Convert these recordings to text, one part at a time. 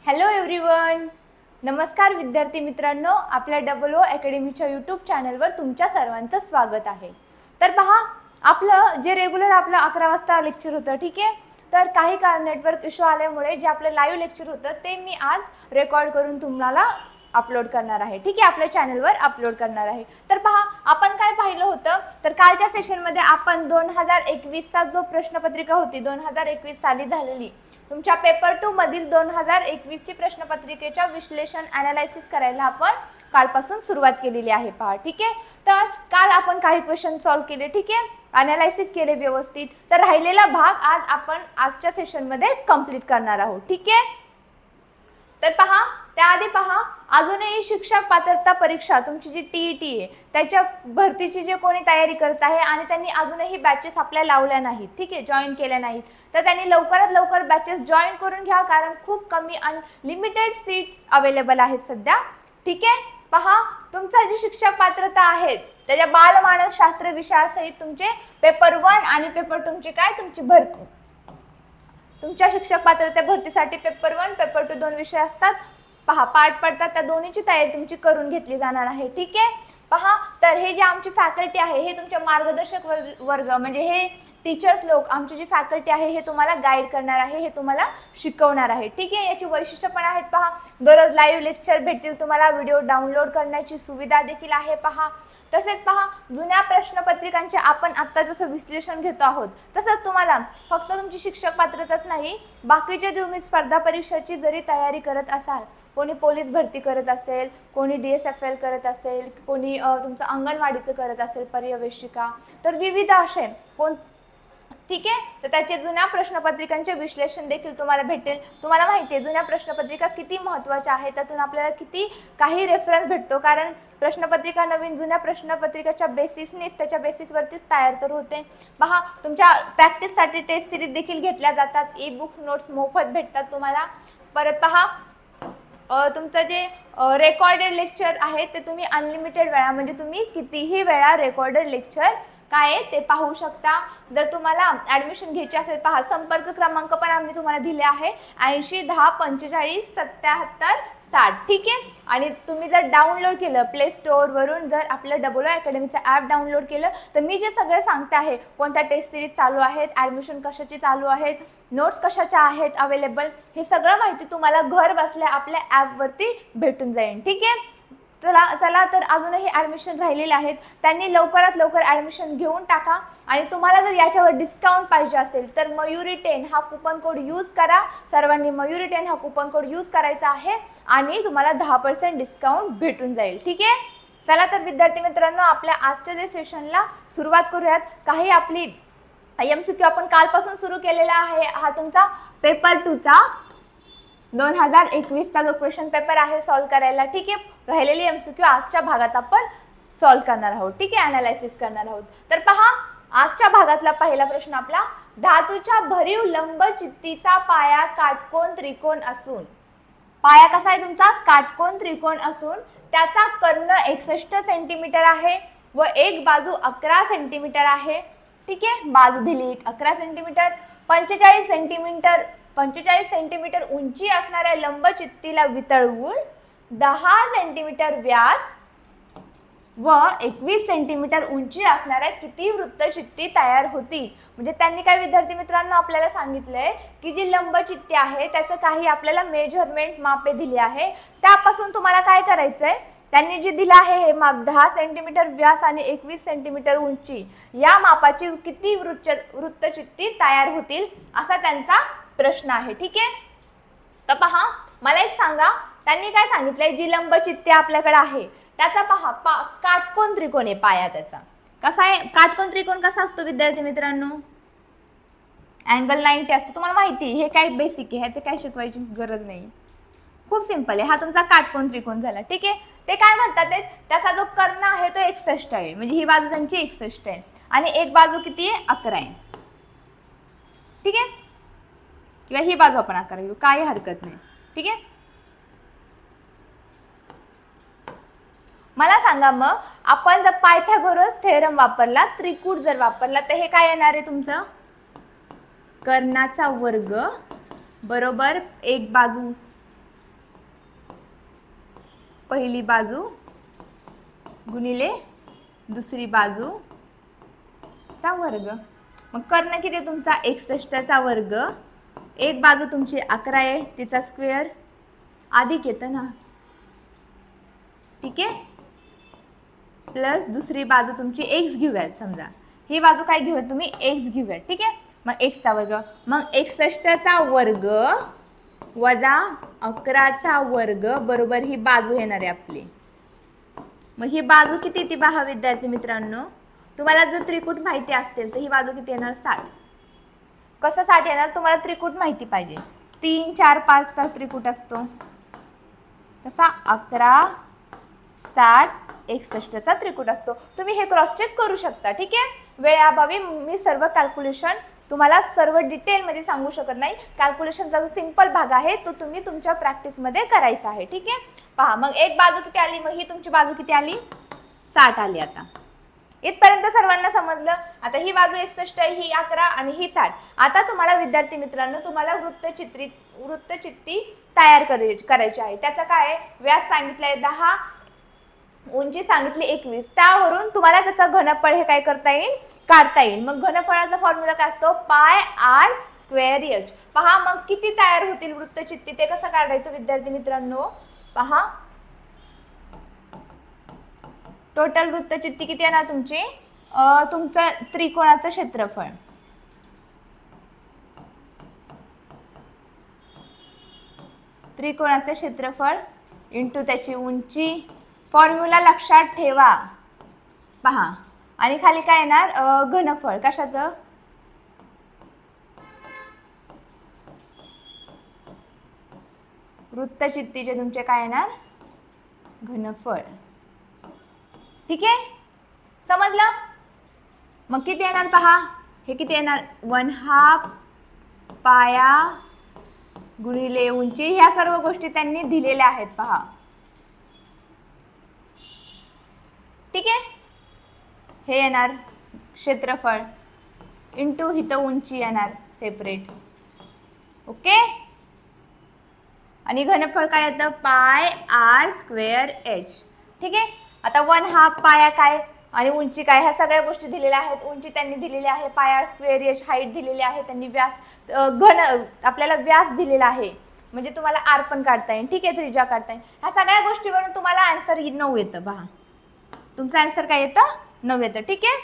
Hello everyone, नमस्कार विद्यार्थी मित्रांनो, आपल्या डबल ओ अकॅडमीच्या यूट्यूब चॅनलवर तुमच्या सर्वांचं स्वागत आहे। तर पहा, आपलं जे रेग्युलर आपलं 11 वाजता लेक्चर होतं, ठीक आहे। तर काही कारण नेटवर्क इश्यू आल्यामुळे जे आपलं लाईव्ह लेक्चर होतं ते मी आज रेकॉर्ड करून तुम्हाला अपलोड करणार आहे, ठीक आहे, आपल्या चॅनलवर अपलोड करणार आहे। तर पहा, आपण काय पाहिलं होतं, तर कालच्या सेशनमध्ये आपण 2021 चा जो प्रश्नपत्रिका होती 2021 साली झालेली तुमच्या पेपर 2 मधील 2021 ची प्रश्नपत्रिकेच्या विश्लेषण एनालिसिस करायला आपण कालपासून सुरुवात केलेली आहे पहा, ठीक आहे। तर काल आपण काही क्वेश्चन सॉल्व केले, ठीक आहे, एनालिसिस केले व्यवस्थित। तर राहिलेला भाग आज आपण आजच्या सेशन मध्ये कंप्लीट करणार आहोत, ठीक आहे। तर पहा, त्याआधी पहा, अजूनही शिक्षक पात्रता परीक्षा तुमची जी टीईटी आहे त्याच्या भरतीची जे कोणी तयारी करत आहे आणि त्यांनी अजूनही बॅचेस आपल्या लावल्या नाहीत, ठीक आहे, जॉईन केल्या नाहीत, तर त्यांनी लवकरात लवकर बॅचेस जॉईन करून घ्या, कारण खूप कमी आणि लिमिटेड सीट्स अवेलेबल आहेत सध्या, ठीक आहे। पहा, तुमचा जी शिक्षक पात्रता आहे त्याच्या बालमानसशास्त्र विषयासहित तुमचे पेपर 1 आणि पेपर 2 ची काय तुमची भरती, तुमच्या शिक्षक पात्रता भरतीसाठी पेपर 1 पेपर 2 दोन विषय असतात पहा, पार्ट पडतात, त्या दोन्हीची तयारी तुमची करून घेतली जाणार आहे, ठीक आहे। पहा, तर हे जे आमची फॅकल्टी आहे हे तुमचे मार्गदर्शक वर्ग म्हणजे हे टीचर्स लोक, आमची जी फॅकल्टी आहे हे तुम्हाला गाईड करणार आहे, हे तुम्हाला शिकवणार आहे, ठीक आहे। याची वैशिष्ट्य पण आहेत पहा, दररोज लाईव्ह लेक्चर भेटतील तुम्हाला, व्हिडिओ डाउनलोड करण्याची सुविधा देखील आहे पहा। तसेच पहा, जुन्या प्रश्नपत्रिकांचे आपण आता जसं विश्लेषण घेतो आहोत तसंच तुम्हाला फक्त तुमची शिक्षक पात्रताच नाही, बाकीचे तुम्ही स्पर्धा परीक्षेची जरी तयारी करत असाल, कोणी पोलीस भरती करत असेल, कोणी DSFL करत असेल, कोणी तुमचं अंगणवाडीचं करत असेल पर्यवेक्षिका, तर विविध असे कोण, ठीक आहे। तर त्याचे जुन्या प्रश्नपत्रिकांचे विश्लेषण देखील तुम्हाला भेटेल। तुम्हाला माहिती आहे जुन्या प्रश्नपत्रिका किती महत्त्वाच्या आहेत, त्यातून आपल्याला किती काही रेफरन्स भेटतो, कारण प्रश्नपत्रिका नवीन जुन्या प्रश्नपत्रिकेच्या बेसिसनेच त्याच्या बेसिसवरतीच तयार तर होते। पहा, तुमच्या प्रॅक्टिससाठी टेस्ट सिरीज देखील घेतल्या जातात, ई बुक्स नोट्स मोफत भेटतात तुम्हाला। परत पहा, तुमचं जे रेकॉर्डेड लेक्चर आहे ते तुम्ही अनलिमिटेड वेळा म्हणजे तुम्ही कितीही वेळा रेकॉर्डेड लेक्चर काय ते पाहू शकता। जर तुम्हाला ॲडमिशन घ्यायची असेल पहा, संपर्क क्रमांक पण आम्ही तुम्हाला दिले आहे 80 10 45 77 60, ठीक आहे। आणि तुम्ही जर डाउनलोड केलं प्ले स्टोअरवरून, जर आपलं डबल ओ अकॅडमीचं ॲप डाउनलोड केलं तर मी जे सगळं सांगते आहे, कोणत्या टेस्ट सिरीज चालू आहेत, ॲडमिशन कशाची चालू आहेत, नोट्स कशाच्या आहेत अवेलेबल, हे सगळं माहिती तुम्हाला घर बसल्या आपल्या ॲपवरती भेटून जाईल, ठीक आहे। चला तर अजूनही ॲडमिशन राहिलेले आहेत, त्यांनी लवकरात लवकर ॲडमिशन घेऊन टाका। आणि तुम्हाला जर याच्यावर डिस्काउंट पाहिजे असेल तर मयुरी 10 हा कुपन कोड यूज करा, सर्वांनी मयुरी 10 हा कुपन कोड यूज करायचा आहे आणि तुम्हाला 10% डिस्काउंट भेटून जाईल, ठीक आहे। चला तर विद्यार्थी मित्रांनो, आपल्या आजच्या जे सेशनला सुरुवात करूयात। काही आपली MCQ आपण कालपासून सुरू केलेला आहे, हा तुमचा पेपर 2 चा 2021 चा जो क्वेश्चन पेपर आहे सॉल्व करायला, ठीक आहे। राहिलेली MCQ आजच्या भागात आपण सॉल्व करणार आहोत, ठीक आहे, एनालिसिस करणार आहोत। तर पहा, आजच्या भागातला पहिला प्रश्न आपला, धातूच्या भरीव लंब चित्तीचा पाया काटकोन त्रिकोण असून, पाया कसा आहे तुमचा काटकोन त्रिकोण असून त्याचा कर्ण 61 सेंटीमीटर आहे व एक बाजू 11 सेंटीमीटर आहे, ठीक आहे। बाजू दिली 11 सेंटीमीटर, 45 सेंटीमीटर उंची असणाऱ्या लंबचित्तीला वितळवून 10 सेंटीमीटर व्यास व 21 सेंटीमीटर उंची असणाऱ्या किती वृत्तचित्ती तयार होतील। म्हणजे त्यांनी काय विद्यार्थी मित्रांनो आपल्याला सांगितलंय की जी लंबचित्ती आहे त्याचं काही आपल्याला मेजरमेंट मापे दिली आहे, त्यापासून तुम्हाला काय करायचंय, त्यांनी जे दिलं आहे हे माप 10 सेंटीमीटर व्यास आणि 21 सेंटीमीटर उंची, या मापाची किती वृत्तचित्ती तयार होतील असा त्यांचा प्रश्न आहे, ठीक आहे। तर पहा, मला एक सांगा, त्यांनी काय सांगितलंय, जी लंबचित्ती आपल्याकडे आहे त्याचा पहा काटकोन त्रिकोण आहे पाया, त्याचा कसा आहे काटकोन त्रिकोण कसा असतो विद्यार्थी मित्रांनो, अँगल 90 असतो, तुम्हाला माहिती आहे, हे काय बेसिक आहे, ह्याचे काय शिकवायची गरज नाही, खूप सिंपल आहे। हा तुमचा काटकोन त्रिकोण झाला, ठीक आहे। ते काय म्हणतात, त्याचा जो कर्ण आहे तो 61 आहे, म्हणजे ही बाजू त्यांची 61 आहे आणि एक बाजू किती आहे 11 आहे, ठीक आहे, किंवा ही बाजू आपण 11 घेऊ, काही हरकत नाही, ठीक आहे। मला सांगा मग, आपण जर पायथागोरस थेरम वापरला, त्रिकूट जर वापरला, तर हे काय येणार आहे तुमचं कर्णाचा वर्ग बरोबर एक बाजू पहिली बाजू गुणिले दुसरी बाजूचा वर्ग। मग कर्ण किती आहे तुमचा 61चा वर्ग, एक बाजू तुमची 11 आहे तिचा स्क्वेअर अधिक येतं ना, ठीक आहे, प्लस दुसरी बाजू तुमची x घेऊयात, समजा ही बाजू काय घेऊयात तुम्ही x घेऊयात, ठीक आहे। मग x चा वर्ग, मग 61चा वर्ग वजा 11चा वर्ग बरोबर ही बाजू येणार आहे आपली। मग ही बाजू किती येते पहा विद्यार्थी मित्रांनो, तुम्हाला जर त्रिकूट माहिती असतील तर ही बाजू किती येणार 60। कसं 60 येणार, तुम्हाला त्रिकूट माहिती पाहिजे, 3 4 5 चा त्रिकूट असतो तसा 11 60 61चा त्रिकूट असतो। तुम्ही हे क्रॉस चेक करू शकता, ठीक आहे। वेळेअभावी मी सर्व कॅल्क्युलेशन तुम्हाला सर्व डिटेल मध्ये सांगू शकत नाही, कॅल्क्युलेशनचा जो सिंपल भाग आहे तो तुम्ही तुमच्या प्रॅक्टिस मध्ये करायचा आहे, ठीक आहे। पहा मग एक बाजू किती आली, मग ही तुमची बाजू किती आली 60 आली। आता इथपर्यंत सर्वांना समजलं। आता ही बाजू 61 आहे, ही 11 आणि ही 60। आता तुम्हाला विद्यार्थी मित्रांनो तुम्हाला वृत्तचित्ती तयार करायची आहे। त्याचं काय आहे, व्यास सांगितलंय 10, उंची सांगितली 21, त्यावरून तुम्हाला त्याचा घनफळ हे काय करता येईल, काढता येईल। मग घनफळाचा फॉर्म्युला काय असतो, पाय आर स्क्वेअर एच। पहा मग किती तयार होतील वृत्तचित्ती ते कसं काढायचं विद्यार्थी मित्रांनो, पहा टोटल वृत्तचित्ती किती येणार तुमची, तुमचं त्रिकोणाचं क्षेत्रफळ, त्रिकोणाचं क्षेत्रफळ इंटू त्याची उंची, फॉर्म्युला लक्षात ठेवा पहा। आणि खाली काय येणार घनफळ, कशाचं वृत्तचित्तीचे तुमचे काय येणार घनफळ, ठीक आहे, समजलं। मग किती येणार पहा, हे किती येणार 1/2 पाया गुणिले उंची, ह्या सर्व गोष्टी त्यांनी दिलेल्या आहेत पहा, ठीक आहे। हे येणार क्षेत्रफळ इंटू हित उंची येणार सेपरेट, ओके। आणि घनफळ काय येतं पाय आर स्क्वेअर एच, ठीक आहे। आता 1/2 पाया काय आणि उंची काय, ह्या सगळ्या गोष्टी दिलेल्या आहेत। उंची त्यांनी दिलेली आहे, पाय आर स्क्वेअर एच हाईट दिलेली आहे त्यांनी, व्यास आपल्याला व्यास दिलेला आहे, म्हणजे तुम्हाला आर पण काढता येईल, ठीक आहे, त्रिज्या काढता येईल। ह्या सगळ्या गोष्टीवरून तुम्हाला आन्सर 9 येतं पहा, तुमचं आन्सर काय येतं 9 येतं, ठीक आहे।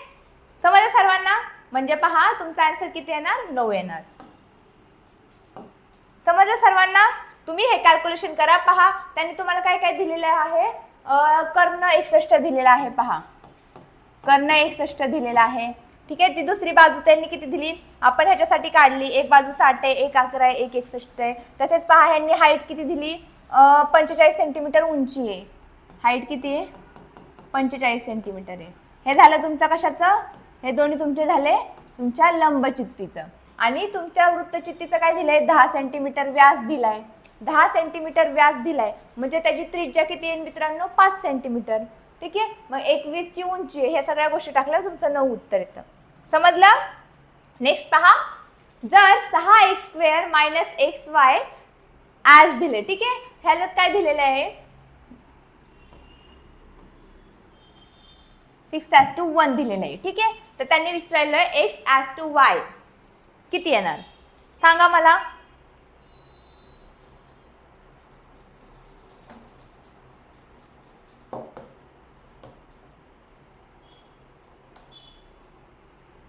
समजलं सर्वांना, म्हणजे पहा तुमचा आन्सर किती येणार 9 येणार। समजलं सर्वांना, तुम्ही हे कॅल्क्युलेशन करा। पहा त्यांनी तुम्हाला काय काय दिलेलं आहे, कर्ण 61 दिलेला आहे, पहा कर्ण 61 दिलेला आहे, ठीक आहे। ती दुसरी बाजू त्यांनी किती दिली आपण ह्याच्यासाठी काढली, एक बाजू 60 आहे, एक 11 आहे, एक 61 आहे। तसेच पहा ह्यांनी हाईट किती दिली 45 सेंटीमीटर उंची आहे, हाईट किती आहे 45 सेंटीमीटर आहे। हे झालं तुमचं कशाचं, हे दोन्ही तुमचे झाले तुमच्या लंबचित्तीचं। आणि तुमच्या वृत्तचित्तीचं काय दिलंय 10 सेंटीमीटर व्यास दिलाय, 10 सेंटीमीटर व्यास दिलाय, म्हणजे त्याची त्रिज्या किती येईल मित्रांनो 5 सेंटीमीटर, ठीक आहे। मग 21 ची उंची आहे, ह्या सगळ्या गोष्टी टाकल्या तुमचं 9 उत्तर येतं, समजलं। नेक्स्ट पहा, जर 6x² - xy ॲज दिले, ठीक आहे, ह्याच्यात काय दिलेलं आहे 6:1 दिलेलं आहे, ठीक आहे। तर त्यांनी विचारलं x:y किती येणार सांगा मला,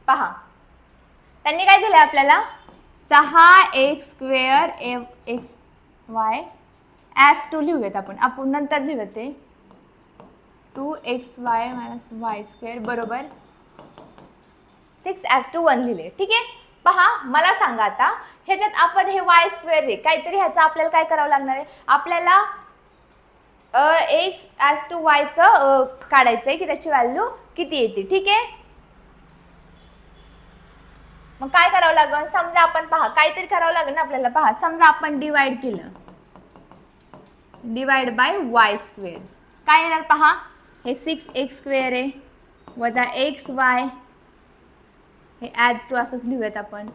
पहा त्यांनी काय दिलं आपल्याला 6x² xy ॲज लिहूयात आपण नंतर लिहूयात ते 2xy - y² बरोबर 6:1 लिहिले, ठीक आहे। पहा मला सांगा आता ह्याच्यात आपण हे y² आहे काहीतरी, ह्याचा आपल्याला काय करावं लागणार आहे, आपल्याला x:y चं काढायचं आहे की त्याची व्हॅल्यू किती येते, ठीक आहे। मग काय करावं लागेल, समजा आपण पहा काहीतरी करावं लागेल ना आपल्याला, पहा समजा आपण डिवाइड केलं, डिवाइड बाय y², काय येणार पहा, हे 6x² आहे वजा xy, हे ॲज टू असंच लिहूयात आपण,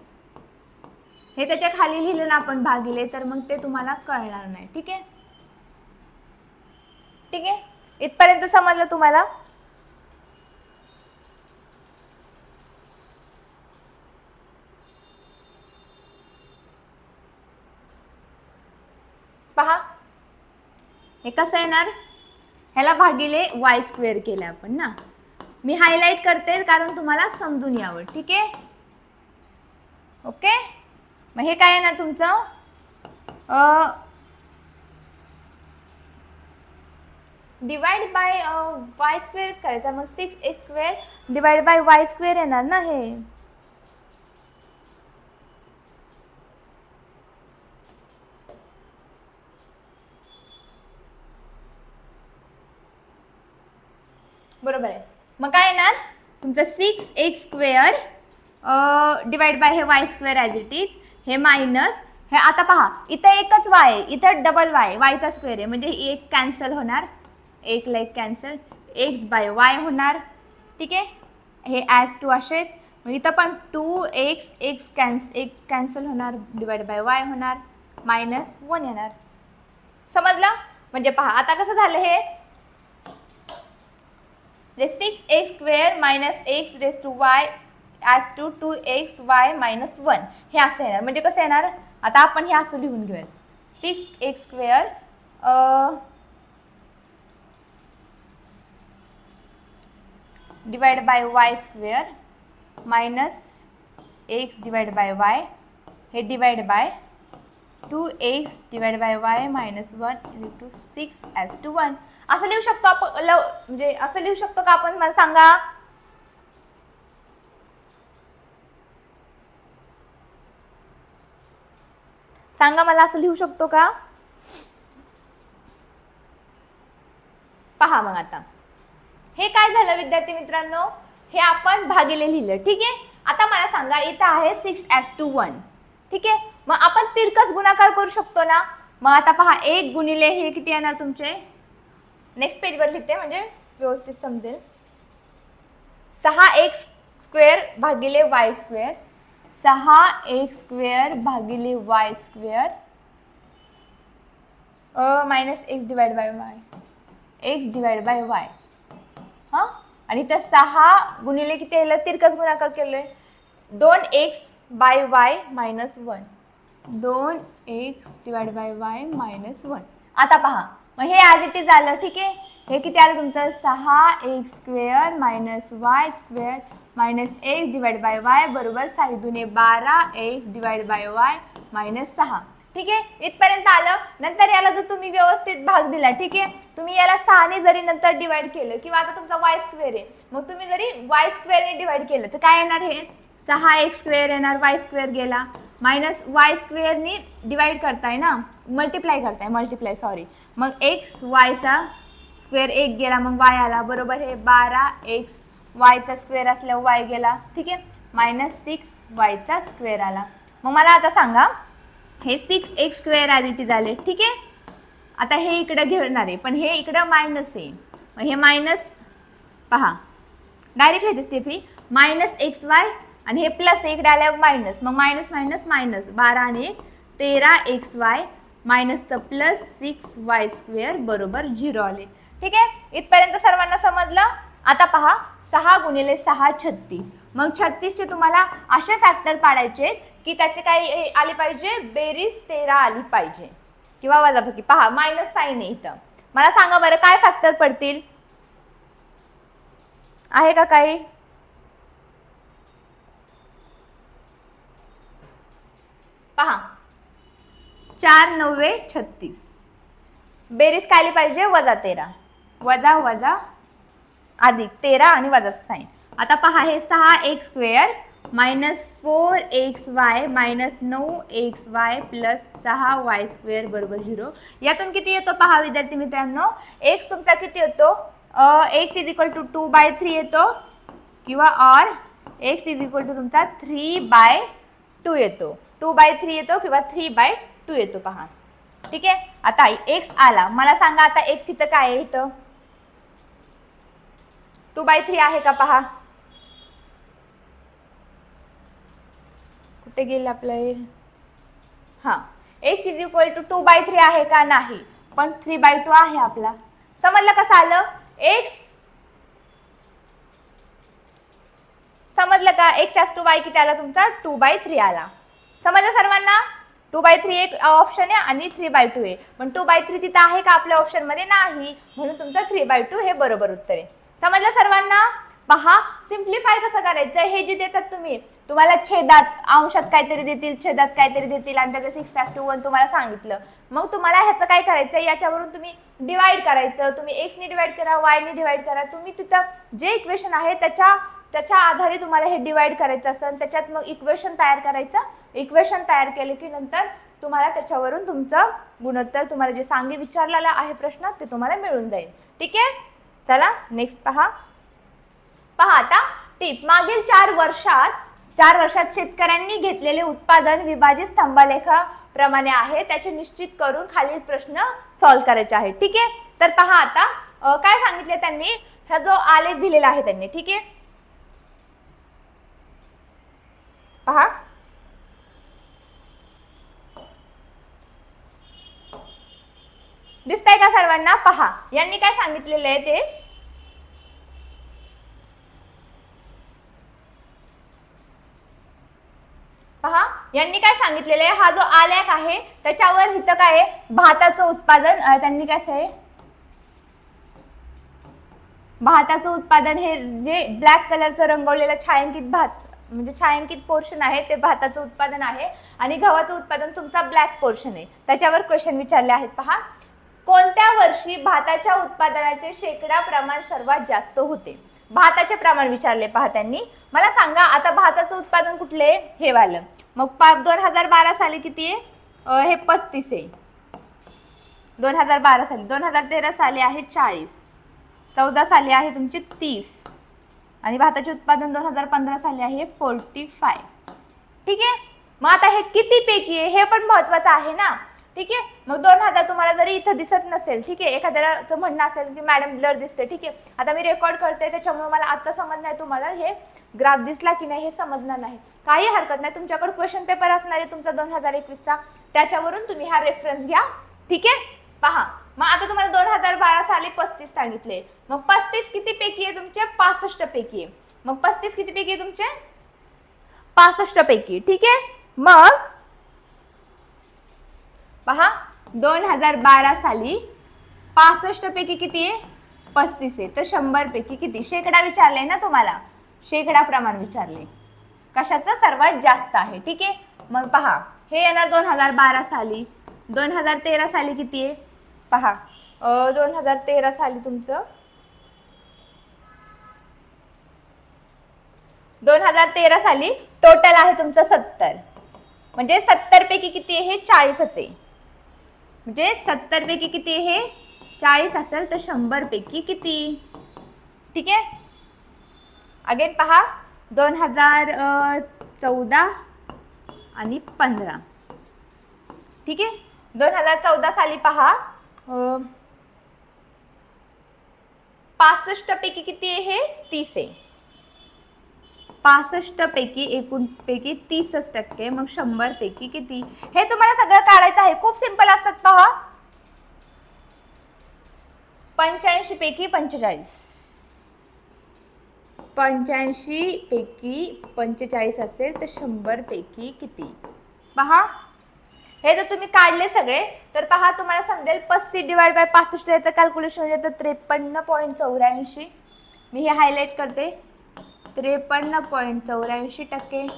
हे त्याच्या खाली लिहिलं ना आपण भागिले, तर मग ते तुम्हाला कळणार नाही, ठीक आहे, ठीक आहे, इथपर्यंत समजलं तुम्हाला? पहा हे कसं येणार, ह्याला भागिले वाय स्क्वेअर केलं आपण ना. मी हायलाइट करते कारण तुम्हाला समजून यावं. ठीक आहे, ओके. मग हे काय येणार तुमचं, डिवाइड बाय वाय स्क्वेअरच करायचं. मग 6x square divide by y square येणार ना हे. बरोबर आहे. मग काय येणार तुमचं 6x स्क्वेअर डिवाइड बाय हे Y square as it is, हे मायनस हे. आता पहा इथं एकच वाय आहे, इथं डबल वाय, वायचा स्क्वेअर आहे म्हणजे एक कॅन्सल होणार, एक ला एक कॅन्सल, एक्स बाय वाय होणार. ठीक आहे, हे ॲज टू असेच. मग इथं पण 2x एक कॅन्सल होणार, डिवाइड बाय वाय होणार, -1 येणार. समजलं? म्हणजे पहा आता कसं झालं हे, 6x square minus x raise to y as to 2xy minus 1 हे असं येणार. म्हणजे कसं येणार, आता आपण हे असं लिहून घेऊयात, 6x square divide by y square minus x divide by y, हे divide by 2x divide by y minus 1 to 6 as to 1 असं लिहू शकतो आपण. म्हणजे असं लिहू शकतो का आपण, मला सांगा. सांगा मला, असं लिहू शकतो का? पहा मग आता हे काय झालं विद्यार्थी मित्रांनो, हे आपण भागिले लिहिलं. ठीक आहे, आता मला सांगा इथं आहे 6 ॲज टू 1. ठीक आहे, मग आपण तिरकस गुणाकार करू शकतो ना. मग आता पहा 1 गुणिले हे किती येणार तुमचे, नेक्स्ट पेजवर लिहिते म्हणजे व्यवस्थित समजेल. 6x स्क्वेअर भागिले वाय स्क्वेअर, 6x स्क्वेअर भागिले Y square minus x divide by Y, x divide by Y. हां, आणि त्या 6 गुणिले किती येईल, तिरकस गुणाकार केलोय, 2x by y minus 1, 2x divide by y minus 1. आता पहा मग हे ॲज इट इज आलं. ठीक आहे, हे किती आलं तुमचं, 6x square minus Y square minus x divide by Y बरोबर 6 दुने 12x divide by y minus 6. ठीक आहे, इथपर्यंत आलं. नंतर याला जर तुम्ही व्यवस्थित भाग दिला, ठीक आहे, तुम्ही याला 6ने जरी नंतर डिवाइड केलं किंवा आता तुमचा वाय स्क्वेअर आहे, मग तुम्ही जरी वाय स्क्वेअरने डिवाइड केलं तर काय येणार, हे 6x स्क्वेअर येणार, वाय स्क्वेअर गेला, मायनस वाय स्क्वेअरनी डिवाइड करताय ना, मल्टिप्लाय सॉरी. मग एक्स वायचा स्क्वेअर 1 गेला, मग वाय आला बरोबर, हे 12x वायचा स्क्वेअर असल्यावर वाय गेला. ठीक आहे, मायनस 6 वायचा स्क्वेअर आला. मग मला आता सांगा हे 6x square as it is आले. ठीक आहे, आता हे इकडे घेणार आहे पण हे इकडं मायनस आहे, मग हे मायनस पहा डायरेक्ट लिहिते स्टेप ही, मायनस एक्स वाय आणि हे प्लस इकडे आल्यावर मायनस, मग मायनस मायनस मायनस 12 आणि 13x वाय मायनस तर प्लस 6y स्क्वेअर बरोबर 0 आले. ठीक आहे, इथपर्यंत सर्वांना समजलं. आता पहा 6 गुणिले 6 36, मग 36चे तुम्हाला असे फॅक्टर पाडायचे की त्याचे काय आले पाहिजे, बेरीज 13 आली पाहिजे किंवा वजाबाकी. पहा मायनस साइन आहे इथं, मला सांगा बरं काय फॅक्टर पडतील, आहे का काही? पहा 4 9 36, बेरीज काय आली पाहिजे, वजा 13, वजा वजा अधिक 13 आणि वजा साइन. आता पहा हे 6x square minus 4xy minus 9xy plus 6y square बरोबर 0. यातून किती येतो पहा विद्यार्थी मित्रांनो, x तुमचा किती येतो, x इज इक्वल टू 2/3 येतो किंवा और x इज इक्वल टू तुमचा 3/2 येतो, 2/3 येतो किंवा 3/2 येतो पहा. ठीक आहे, आता x आला, मला सांगा आता x इथं काय आहे, इथं 2/3 आहे का पहा, कुठे गेलं आपलं, हां x इज इक्वल टू 2/3 आहे का, नाही, पण 3/2 आहे आपला. समजलं कसं आलं? x समजलं का? x(2y) किती आला तुमचा? 2/3 आला. समजलं सर्वांना? 2/3 एक ऑप्शन आहे आणि 3/2 आहे. पण 2/3 तिथं आहे का आपल्या ऑप्शन मध्ये? नाही, म्हणून तुमचं 3/2 हे बरोबर उत्तर आहे. समजलं सर्वांना? पहा, सिम्प्लिफाय कसं करायचं. हे जे देतात तुम्हाला छेदात अंशात काहीतरी देतील, छेदात काहीतरी देतील आणि त्याचं 6:1 तुम्हाला सांगितलं. मग तुम्हाला ह्याचं काय करायचं, याच्यावरून तुम्ही डिवाइड करायचं. तुम्ही x ने डिवाइड करा, y ने डिवाइड करा. तुम्ही तिथं जे इक्वेशन आहे त्याच्या आधारे तुम्हाला हे डिवाइड करायचं असेल. त्याच्यात मग इक्वेशन तयार करायचं. इक्वेशन तयार केले की नंतर तुम्हाला त्याच्यावरून तुमचं गुणोत्तर, तुम्हाला जे सांगे विचारलेला आहे प्रश्न, ते तुम्हाला मिळून जाईल. ठीक आहे, चला नेक्स्ट पहा. आता टिप. मागील 4 वर्षात शेतकऱ्यांनी घेतलेले उत्पादन विभाजित स्तंभलेखाप्रमाणे आहे. त्याचे निश्चित करून खालील प्रश्न सॉल्व्ह करायचे आहे. ठीक आहे, तर पहा आता काय सांगितले त्यांनी, हा जो आलेख दिलेला आहे त्यांनी. ठीक आहे, पहा दिसतंय का सर्वांना? पहा, यांनी काय सांगितलेलं आहे ते. पहा, यांनी काय सांगितलेलं आहे, हा जो आलेख आहे त्याच्यावर इथं काय आहे, भाताचं उत्पादन. त्यांनी काय आहे, भाताचं उत्पादन हे जे ब्लॅक कलरचं रंगवलेलं छायांकित भात म्हणजे छायांकित पोर्शन आहे ते भाताचं उत्पादन आहे आणि गव्हाचं उत्पादन तुमचा ब्लॅक पोर्शन आहे. त्याच्यावर क्वेश्चन विचारले आहेत. पहा, कोणत्या वर्षी भाताच्या उत्पादनाचे शेकडा प्रमाण सर्वात जास्त होते? भाताचे प्रमाण विचारले. पहा, त्यांनी मला सांगा आता भाताचं उत्पादन कुठले? हे वालं. मग 2012 साली किती आहे? हे 35 आहे. 2012 साली. 2013 साली आहे 40. 14 साली आहे तुमची 30 आणि भाताचे उत्पादन 2015 साली आहे 45. ठीक आहे, मग आता हे किती पैकी आहे हे पण महत्वाचं आहे ना. ठीक आहे, मग 2000 तुम्हाला जरी इथं दिसत नसेल, ठीक आहे, एखाद्याचं म्हणणं असेल की मॅडम ब्लर दिसते. ठीक आहे, आता मी रेकॉर्ड करते त्याच्यामुळे मला आता समजणार नाही तुम्हाला हे ग्राफ दिसला की नाही हे समजणार नाही. काही हरकत नाही, तुमच्याकडे क्वेश्चन पेपर असणार आहे तुमचा 2021चा, त्याच्यावरून तुम्ही हा रेफरन्स घ्या. ठीक आहे, पहा मग आता तुम्हाला 2012 साली 35 सांगितले. मग 35 किती पैकी आहे तुमचे? 65 पैकी आहे. मग 35 किती पैकी आहे तुमचे? 65 पैकी. ठीक आहे, मग पहा 2012 साली 65 पैकी किती आहे? 35 आहे. तर 100 पैकी किती? शेकडा विचारले ना तुम्हाला, शेकडा प्रमाण विचारले कशाचं सर्वात जास्त आहे. ठीक आहे, मग पहा हे येणार 2012 साली. 2013 साली किती आहे? पहा 2013 साली तुमचं 2013 साली टोटल आहे तुमचं 70. म्हणजे 70 पैकी किती आहे? 40च आहे. म्हणजे 70 पैकी किती आहे? 40 असेल तर 100 पैकी किती? ठीक आहे, अगेन पहा 2014 आणि 15. ठीक आहे, 2014 साली पहा 65 पैकी किती आहे? 30 आहे. 65 पैकी एकूण पैकी 30%. मग 100 पैकी किती? हे तुम्हाला सगळं काढायचं आहे. खूप सिंपल असतात. पहा 85 पैकी 45. 85 पैकी 45 असेल तर 100 पैकी किती? पहा हे जर तुम्ही काढले सगळे तर पहा तुम्हाला समजेल 35 डिवाइड बाय 65 याचं कॅल्क्युलेशन येतं 53.84. मी हे हायलाइट करते. 53.84%.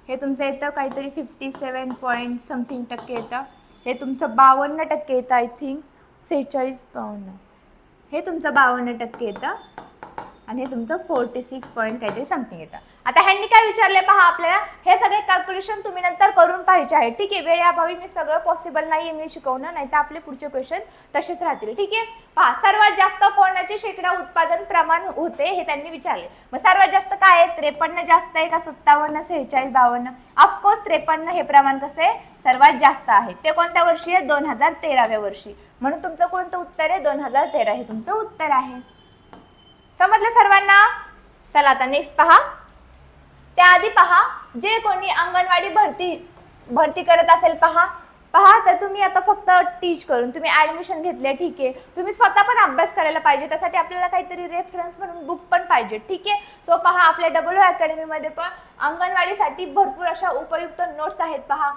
हे तुमचं येतं काहीतरी 57 पॉईंट समथिंग टक्के येतं. हे तुमचं 52% येतं. आय थिंक 46 हे तुमचं 52% येतं आणि हे तुमचं 46 पॉईंट काहीतरी समथिंग येतं. आता ह्यांनी काय विचारले पहा आपल्याला, हे सगळे कॅल्क्युलेशन तुम्ही नंतर करून पाहिजे आहे. ठीक आहे, वेळेअभावी मी सगळं पॉसिबल नाही मी शिकवणं, नाही तर आपले पुढचे क्वेश्चन तसेच राहतील. ठीक आहे, पहा सर्वात जास्त कोणाचे शेकडा उत्पादन प्रमाण होते हे त्यांनी विचारले. मग सर्वात जास्त काय आहे? 53 जास्त आहे का 57, 46, 52? ऑफकोर्स 53 हे प्रमाण कसं आहे? सर्वात जास्त आहे. ते कोणत्या वर्षी आहे? 2013व्या वर्षी. म्हणून तुमचं कोणतं उत्तर आहे? 2013 हे तुमचं उत्तर आहे. समजलं सर्वांना? चला आता नेक्स्ट पहा. त्याआधी पहा जे कोणी अंगणवाडी भरती करत असेल पहा पहा, तर तुम्ही आता फक्त टीच करून तुम्ही ॲडमिशन घेतले, ठीक आहे, तुम्ही स्वतः पण अभ्यास करायला पाहिजे, त्यासाठी आपल्याला काहीतरी रेफरन्स म्हणून बुक पण पाहिजे, ठीक आहे. सो पहा, आपल्या डब्ल्यू अकॅडमीमध्ये पण अंगणवाडीसाठी भरपूर अशा उपयुक्त नोट्स आहेत. पहा,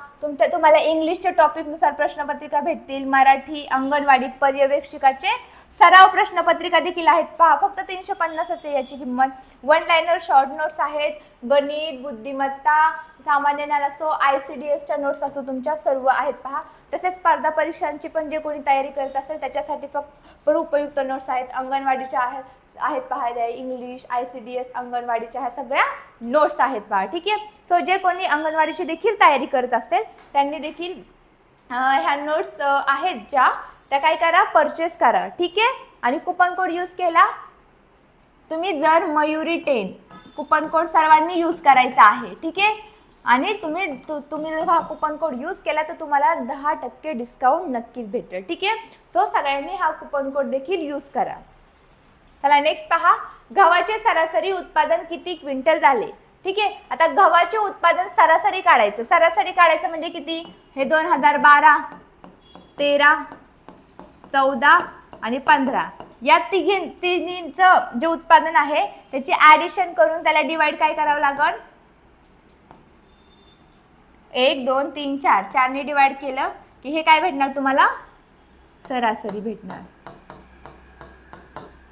तुम्हाला इंग्लिशच्या टॉपिकनुसार प्रश्नपत्रिका भेटतील, मराठी अंगणवाडी पर्यवेक्षकाचे सराव प्रश्नपत्रिका देखील आहेत. पहा, फक्त 350 असे याची किंमत. वन लाइनर शॉर्ट नोट्स आहेत, गणित, बुद्धिमत्ता, सामान्य ज्ञान असो, ICDSच्या नोट्स असो, तुमच्या सर्व आहेत. पहा, तसेच स्पर्धा परीक्षांची पण जे कोणी तयारी करत असेल त्याच्यासाठी पण उपयुक्त नोट्स आहेत. अंगणवाडीच्या आहेत पहा, इंग्लिश, ICDS, अंगणवाडीच्या ह्या सगळ्या नोट्स आहेत. पहा, ठीक आहे. सो जे कोणी अंगणवाडीची देखील तयारी करत असेल त्यांनी देखील ह्या नोट्स आहेत ज्या त्या काय करा, परचेस करा, ठीक आहे. आणि कुपन कोड यूज केला तुम्ही, जर मयुरी 10 कुपन कोड सर्वांनी यूज करायचा आहे, ठीक आहे. आणि तुम्ही जर हा कुपन कोड यूज केला तर तुम्हाला 10% डिस्काउंट नक्कीच भेटेल, ठीक आहे. सो सगळ्यांनी हा कुपन कोड देखील यूज करा. चला नेक्स्ट पहा, गव्हाचे सरासरी उत्पादन किती क्विंटल झाले, ठीक आहे. आता गव्हाचे उत्पादन सरासरी काढायचं म्हणजे किती, हे 2012, 13, 14 आणि 15 या तिन्हींचं जे उत्पादन आहे त्याची ॲडिशन करून त्याला डिवाइड काय करावं लागेल, 1 2 3 4 4ने डिवाइड केलं की हे काय भेटणार तुम्हाला, सरासरी भेटणार.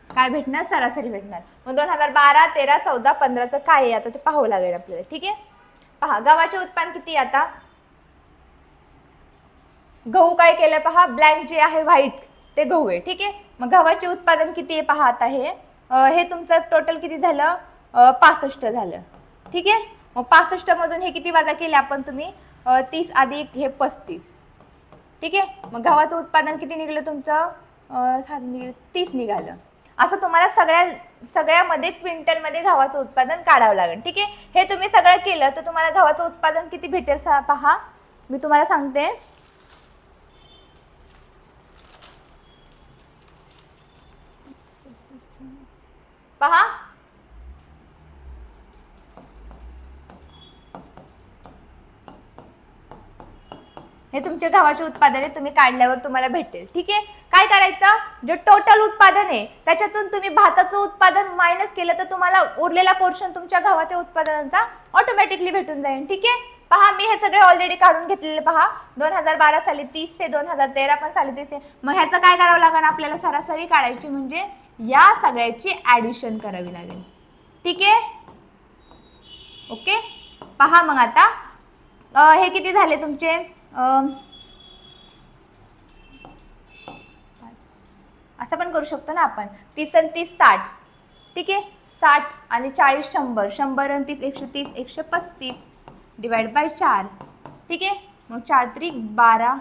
काय भेटणार, सरासरी भेटणार. मग 2012, 13, 14, 15चं काय आहे आता ते पाहावं लागेल आपल्याला, ठीक आहे. पहा, गव्हाचे उत्पादन किती आता, गहू काय केलं पहा, ब्लॅक जे आहे व्हाईट ते गहू आहे, ठीक आहे. मग गव्हाचे उत्पादन किती आहे पहा, आता हे तुमचं टोटल किती झालं, 65 झालं, ठीक आहे. मग 65 मधून हे किती वजा केले आपण तुम्ही, 30 अधिक हे 35, ठीक आहे. मग गव्हाचं उत्पादन किती निघलं तुमचं, 30 निघालं. असं तुम्हाला सगळ्यामध्ये क्विंटलमध्ये गव्हाचं उत्पादन काढावं लागेल, ठीक आहे. हे तुम्ही सगळं केलं तर तुम्हाला गव्हाचं उत्पादन किती भेटेल पहा, मी तुम्हाला सांगते. पहा, हे तुमचे गव्हाचे उत्पादन आहे, तुम्ही काढल्यावर तुम्हाला भेटेल, ठीक आहे. काय करायचं, जे टोटल उत्पादन आहे त्याच्यातून तुम्ही भाताचं उत्पादन मायनस केलं तर तुम्हाला उरलेला पोर्शन तुमच्या गव्हाच्या उत्पादनाचा ऑटोमॅटिकली भेटून जाईल, ठीक आहे. पहा, मी हे सगळे ऑलरेडी काढून घेतलेले. पहा, 2012 साली 30 से 2013 पण साली 30 आहे. मग ह्याचं काय करावं लागेल आपल्याला, सरासरी काढायची म्हणजे या सगळ्याची ॲडिशन करावी लागेल, ठीक आहे. ओके. पहा, मग आता हे किती झाले तुमचे, असं पण करू शकतो ना आपण, 30 आणि 30 60, ठीक आहे. 60 आणि 40 100, 100 आणि 30 130, 135 डिवाइड बाय 4, ठीक आहे. मग 4 त्रिक 12,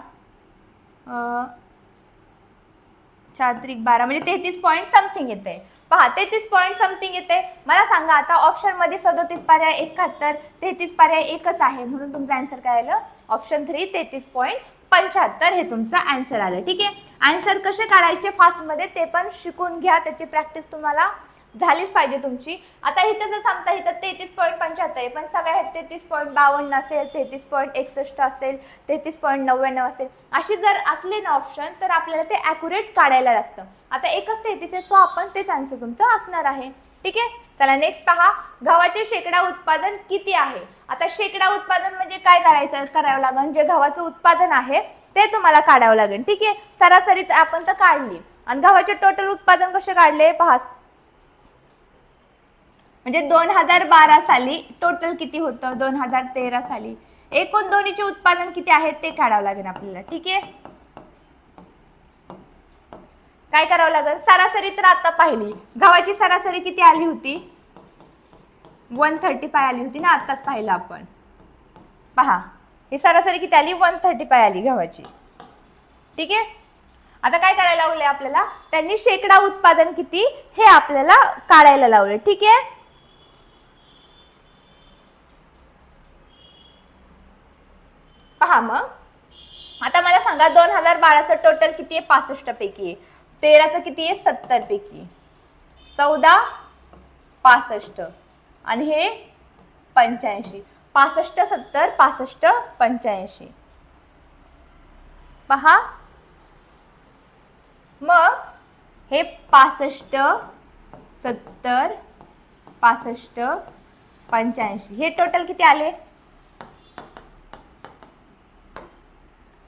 4 त्रिक 12 म्हणजे 33 पॉईंट समथिंग येते. पहा, 33 पॉईंट समथिंग येते. मला सांगा आता ऑप्शनमध्ये 37 पर्याय 71, 33 पर्याय एकच आहे, म्हणून तुमचा आन्सर काय आलं, ऑप्शन 3 33.75 हे तुमचं आन्सर आलं, ठीक आहे. आन्सर कसे काढायचे फास्टमध्ये ते पण शिकून घ्या, त्याची प्रॅक्टिस तुम्हाला झालीच पाहिजे तुमची. आता इथं जर सांगता इथं 33.75 आहे, पण सगळ्या 33.52 असेल, 33.61 असेल, 33.99 असेल, अशी जर असली ना ऑप्शन तर आपल्याला ते ॲक्युरेट काढायला लागतं. आता एकच 33 आहे, सो आपण तेच आन्सर तुमचं असणार आहे, ठीक आहे. चला नेक्स्ट पहा, गव्हाचे शेकडा उत्पादन किती आहे. आता शेकडा उत्पादन म्हणजे काय करावं लागेल, जे गव्हाचं उत्पादन आहे ते तुम्हाला काढावं लागेल, ठीक आहे. सरासरी आपण तर काढली आणि गव्हाचे टोटल उत्पादन कसे काढले पहा, म्हणजे 2012 साली टोटल किती होतं, 2013 साली एकूण दोन्हीचे उत्पादन किती आहे ते काढावं लागेल आपल्याला, ठीक आहे. काय करावं लागेल, सरासरी तर आता पाहिली, गव्हाची सरासरी किती आली होती, 135 आली होती ना, आताच पाहिलं आपण. पहा, ही सरासरी किती आली, 135 आली गव्हाची, ठीक आहे. आता काय करायला लावले आपल्याला, त्यांनी शेकडा उत्पादन किती हे आपल्याला काढायला लावले, ठीक आहे. पहा, मग आता मला सांगा 2012चं टोटल किती आहे, 65 पैकी, 13चं किती आहे, 70 पैकी, 14 65 आणि हे 85, 65 70 65 85, पहा मग हे 65, 70, 65, 85 हे टोटल किती आले?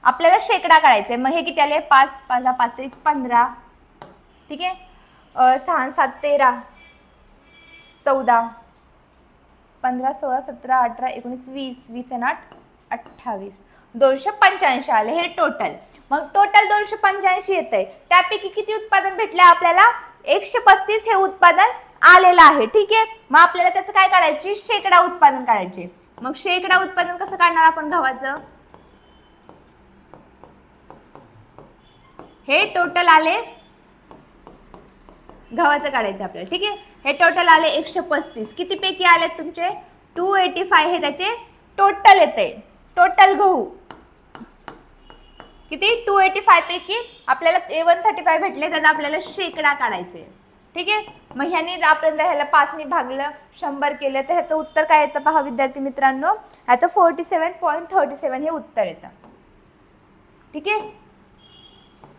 आपल्याला शेकडा काढायचे, मग हे किती आले? 5 5 5 15, ठीक आहे. 6 7 13, 14, 15 16 17 18 19 20, 20 आणि 8 28, 285 आले हे टोटल. मग टोटल 285 येतंय, त्यापैकी किती उत्पादन भेटले आपल्याला? 135 हे उत्पादन आलेलं आहे, ठीक आहे. मग आपल्याला त्याचं काय काढायचे? शेकडा उत्पादन काढायचे. मग शेकडा उत्पादन कसं काढणार आपण गव्हाचं? हे टोटल आले गव्हाचं काढायचं आपल्याला, ठीक आहे. हे टोटल आले 135, किती पैकी आले तुमचे? 285 हे त्याचे टोटल येते. टोटल गहू किती? 285 पैकी आपल्याला 135 भेटले, त्याचा आपल्याला शेकडा काढायचे, ठीक आहे. मग ह्याने आपण ह्याला 5 ने भागलं, 100 केलं, तर ह्याचं उत्तर काय येतं पहा विद्यार्थी मित्रांनो, ह्याचं 47.37 हे उत्तर येतं, ठीक आहे.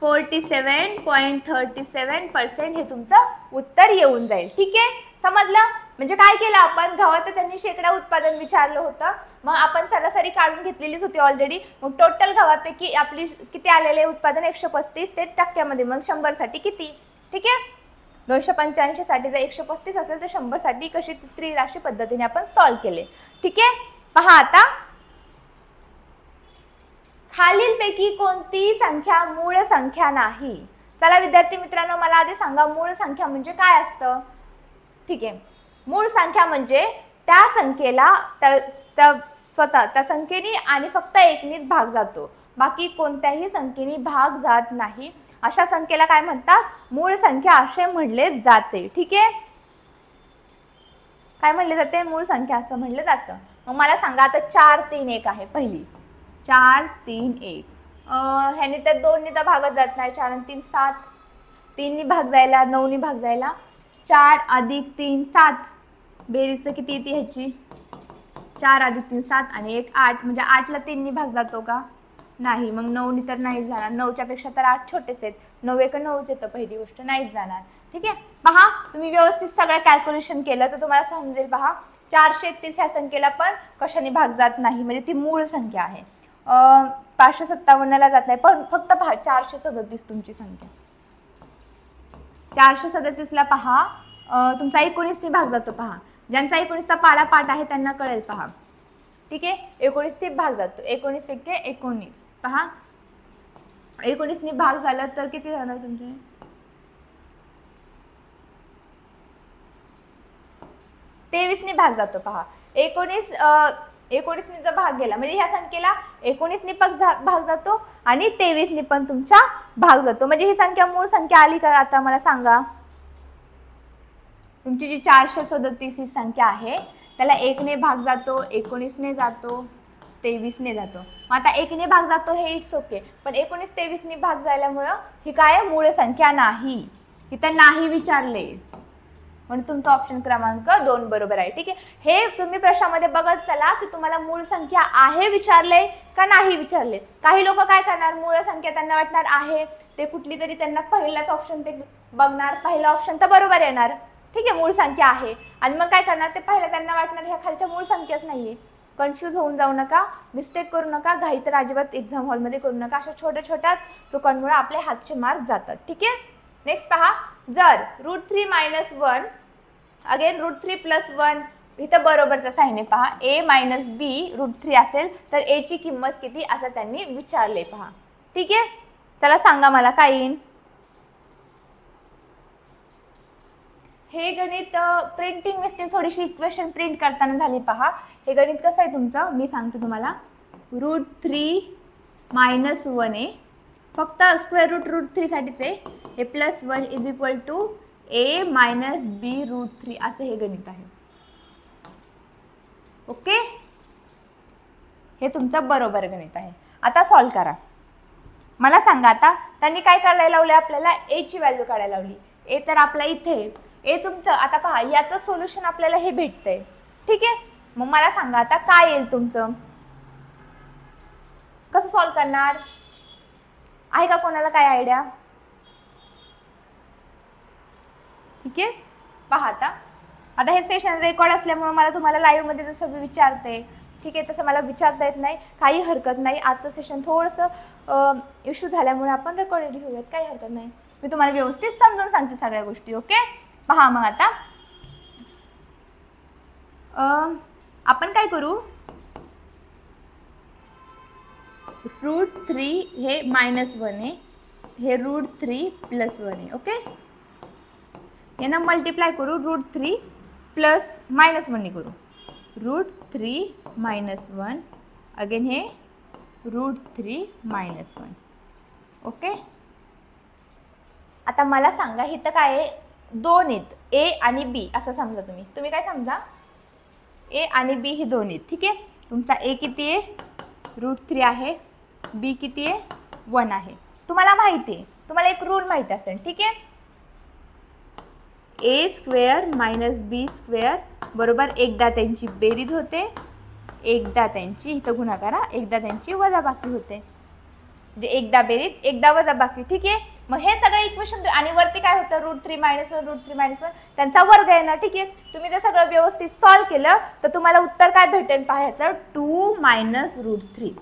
47.37% हे तुमचं उत्तर येऊन जाईल, ठीक आहे. समजलं? म्हणजे काय केलं आपण? गव्हाचं त्यांनी शेकडा उत्पादन विचारलं होतं, मग आपण सरासरी काढून घेतलेलीच होती ऑलरेडी. मग टोटल गव्हापैकी आपली किती आलेले उत्पादन? 135, ते टक्क्यामध्ये मग 100 साठी किती, ठीक आहे. 285 साठी जर 135 असेल तर 100 साठी कशी त्रिराशी पद्धतीने आपण सॉल्व्ह केले, ठीक आहे. पहा आता, खालीलपैकी कोणती संख्या मूळ संख्या नाही? चला विद्यार्थी मित्रांनो, मला आधी सांगा मूळ संख्या म्हणजे काय असतं, ठीक आहे. मूळ संख्या म्हणजे त्या संख्येला स्वतः त्या संख्येने आणि फक्त एकनीच भाग जातो, बाकी कोणत्याही संख्येने भाग जात नाही, अशा संख्येला काय म्हणतात? मूळ संख्या असे म्हणले जाते, ठीक आहे. काय म्हणले जाते? मूळ संख्या असं म्हणलं जातं. मग मला सांगा आता 4 3 1 आहे पहिली, 4 3 1, ह्याने तर 2 ने तर भागत जात नाही, 4 आणि 3 7, 3 ने भाग जायला, 9 ने भाग जायला, 4 अधिक 3 7, बेरीज तर किती येते ह्याची? 4 अधिक 3 7 आणि 1 8, म्हणजे 8 ला 3 ने भाग जातो का? नाही. मग 9 ने तर नाही जाणार, 9च्या पेक्षा तर 8 छोटेच आहेत, 9 1 9च येतं, पहिली गोष्ट नाहीच जाणार, ठीक आहे. पहा तुम्ही व्यवस्थित सगळं कॅल्क्युलेशन केलं तर तुम्हाला समजेल. पहा 431 ह्या संख्येला पण कशाने भाग जात नाही, म्हणजे ती मूळ संख्या आहे. 557 ला जात नाही, पण फक्त पहा 437 तुमची संख्या, 437 ला पहा तुमचा 19 ने भाग जातो. पहा ज्यांचा 19चा पाढापाठ आहे त्यांना कळेल, पहा, ठीक आहे. 19 ने भाग जातो, 19 एके 19, पहा 19 ने भाग झाला तर किती जाणार तुमचे? 23 ने भाग जातो. पहा 19 ने जर भाग गेला म्हणजे ह्या संख्येला 19 ने पण भाग जातो आणि 23 ने पण तुमचा भाग जातो, म्हणजे ही संख्या मूळ संख्या आली का? आता मला सांगा, तुमची जी 437 ही संख्या आहे त्याला 1 ने भाग जातो, 19 ने जातो, 23 ने जातो. मग आता 1 ने भाग जातो हे इट्स ओके, पण 19 23 ने भाग झाल्यामुळं ही काय मूळ संख्या नाही, इथं नाही विचारले, म्हणून तुमचा ऑप्शन क्रमांक 2 बरोबर आहे, ठीक आहे. हे तुम्ही प्रश्नामध्ये बघत चला की तुम्हाला मूळ संख्या आहे विचारले का नाही विचारले. काही लोक काय करणार, मूळ संख्या त्यांना वाटणार आहे, ते कुठली तरी त्यांना पहिलाच ऑप्शन ते बघणार, पहिला ऑप्शन तर बरोबर येणार, ठीक आहे, मूळ संख्या आहे, आणि मग काय करणार, ते पहिला त्यांना वाटणार ह्या खालच्या मूळ संख्याच नाहीये. कन्फ्यूज होऊन जाऊ नका, मिस्टेक करू नका, घाई तर अजिबात एक्झाम हॉलमध्ये करू नका. अशा छोट्या छोट्या चुकांमुळे आपले हातचे मार्क जातात, ठीक आहे. नेक्स्ट पहा, जर √3 - 1 अगेन √3 + 1 इथं बरोबरचा साइन आहे. पहा a - b √3 असेल तर a ची किंमत किती असं त्यांनी विचारले. पहा, ठीक आहे. चला सांगा मला काय येईल. हे गणित प्रिंटिंग मिस्टेक थोडीशी इक्वेशन प्रिंट करताना झाली. पहा हे गणित कसं आहे तुमचं मी सांगते तुम्हाला. √3 - 1 आहे, फक्त स्क्वेअर रूट √3 साठीच आहे. हे +1 = a - b √3 असं हे गणित आहे. ओके, हे तुमचं बरोबर गणित आहे. आता सॉल्व करा. मला सांगा आता त्यांनी काय करायला लावले, आपल्याला a ची व्हॅल्यू काढायला लावली. a तर आपला इथे a तुमचं. आता पहा याचं सोल्युशन आपल्याला हे भेटतंय, ठीक आहे. मग मला सांगा आता काय येईल तुमचं, कसं सॉल्व करणार. आहे का कोणाला काय आयडिया? ठीक आहे, पहा आता हे सेशन रेकॉर्ड असल्यामुळे मला तुम्हाला लाईव्ह मध्ये जसं मी विचारते, ठीक आहे, तसं मला विचारता येत नाही, काही हरकत नाही. आजचं सेशन थोडंसं इश्यू झाल्यामुळे आपण रेकॉर्डेड घेऊयात, काही हरकत नाही. मी तुम्हाला व्यवस्थित समजून सांगते सगळ्या गोष्टी. ओके, पहा मग आता आपण काय करू, √3 हे -1 आहे, हे √3 + 1 आहे. ओके, यांना मल्टिप्लाय करू, √3 + -1 करू, √3 - 1 अगेन हे √3 - 1. ओके, आता मला सांगा इथं काय आहे, 2 आहेत, ए आणि बी असं समजा. तुम्ही काय समजा, ए आणि बी ही 2 आहेत. ठीक आहे, तुमचा ए किती आहे, √3 आहे, बी किती आहे, 1 आहे. तुम्हाला माहिती आहे, तुम्हाला एक रूल माहिती असेल. ठीक आहे, a² - b² बरोबर एकदा त्यांची बेरीज होते, एकदा त्यांची इथं गुणाकार, एकदा त्यांची वजाबाकी होते. म्हणजे एकदा बेरीज एकदा वजाबाकी. ठीक आहे, मग हे सगळे इक्वेशन आणि वरती काय होतं, √3 - 1 √3 - 1 त्यांचा वर्ग आहे ना. ठीक आहे, तुम्ही जर सगळं व्यवस्थित सॉल्व केलं तर तुम्हाला उत्तर काय भेटेल पाहायचं, 2 - √3.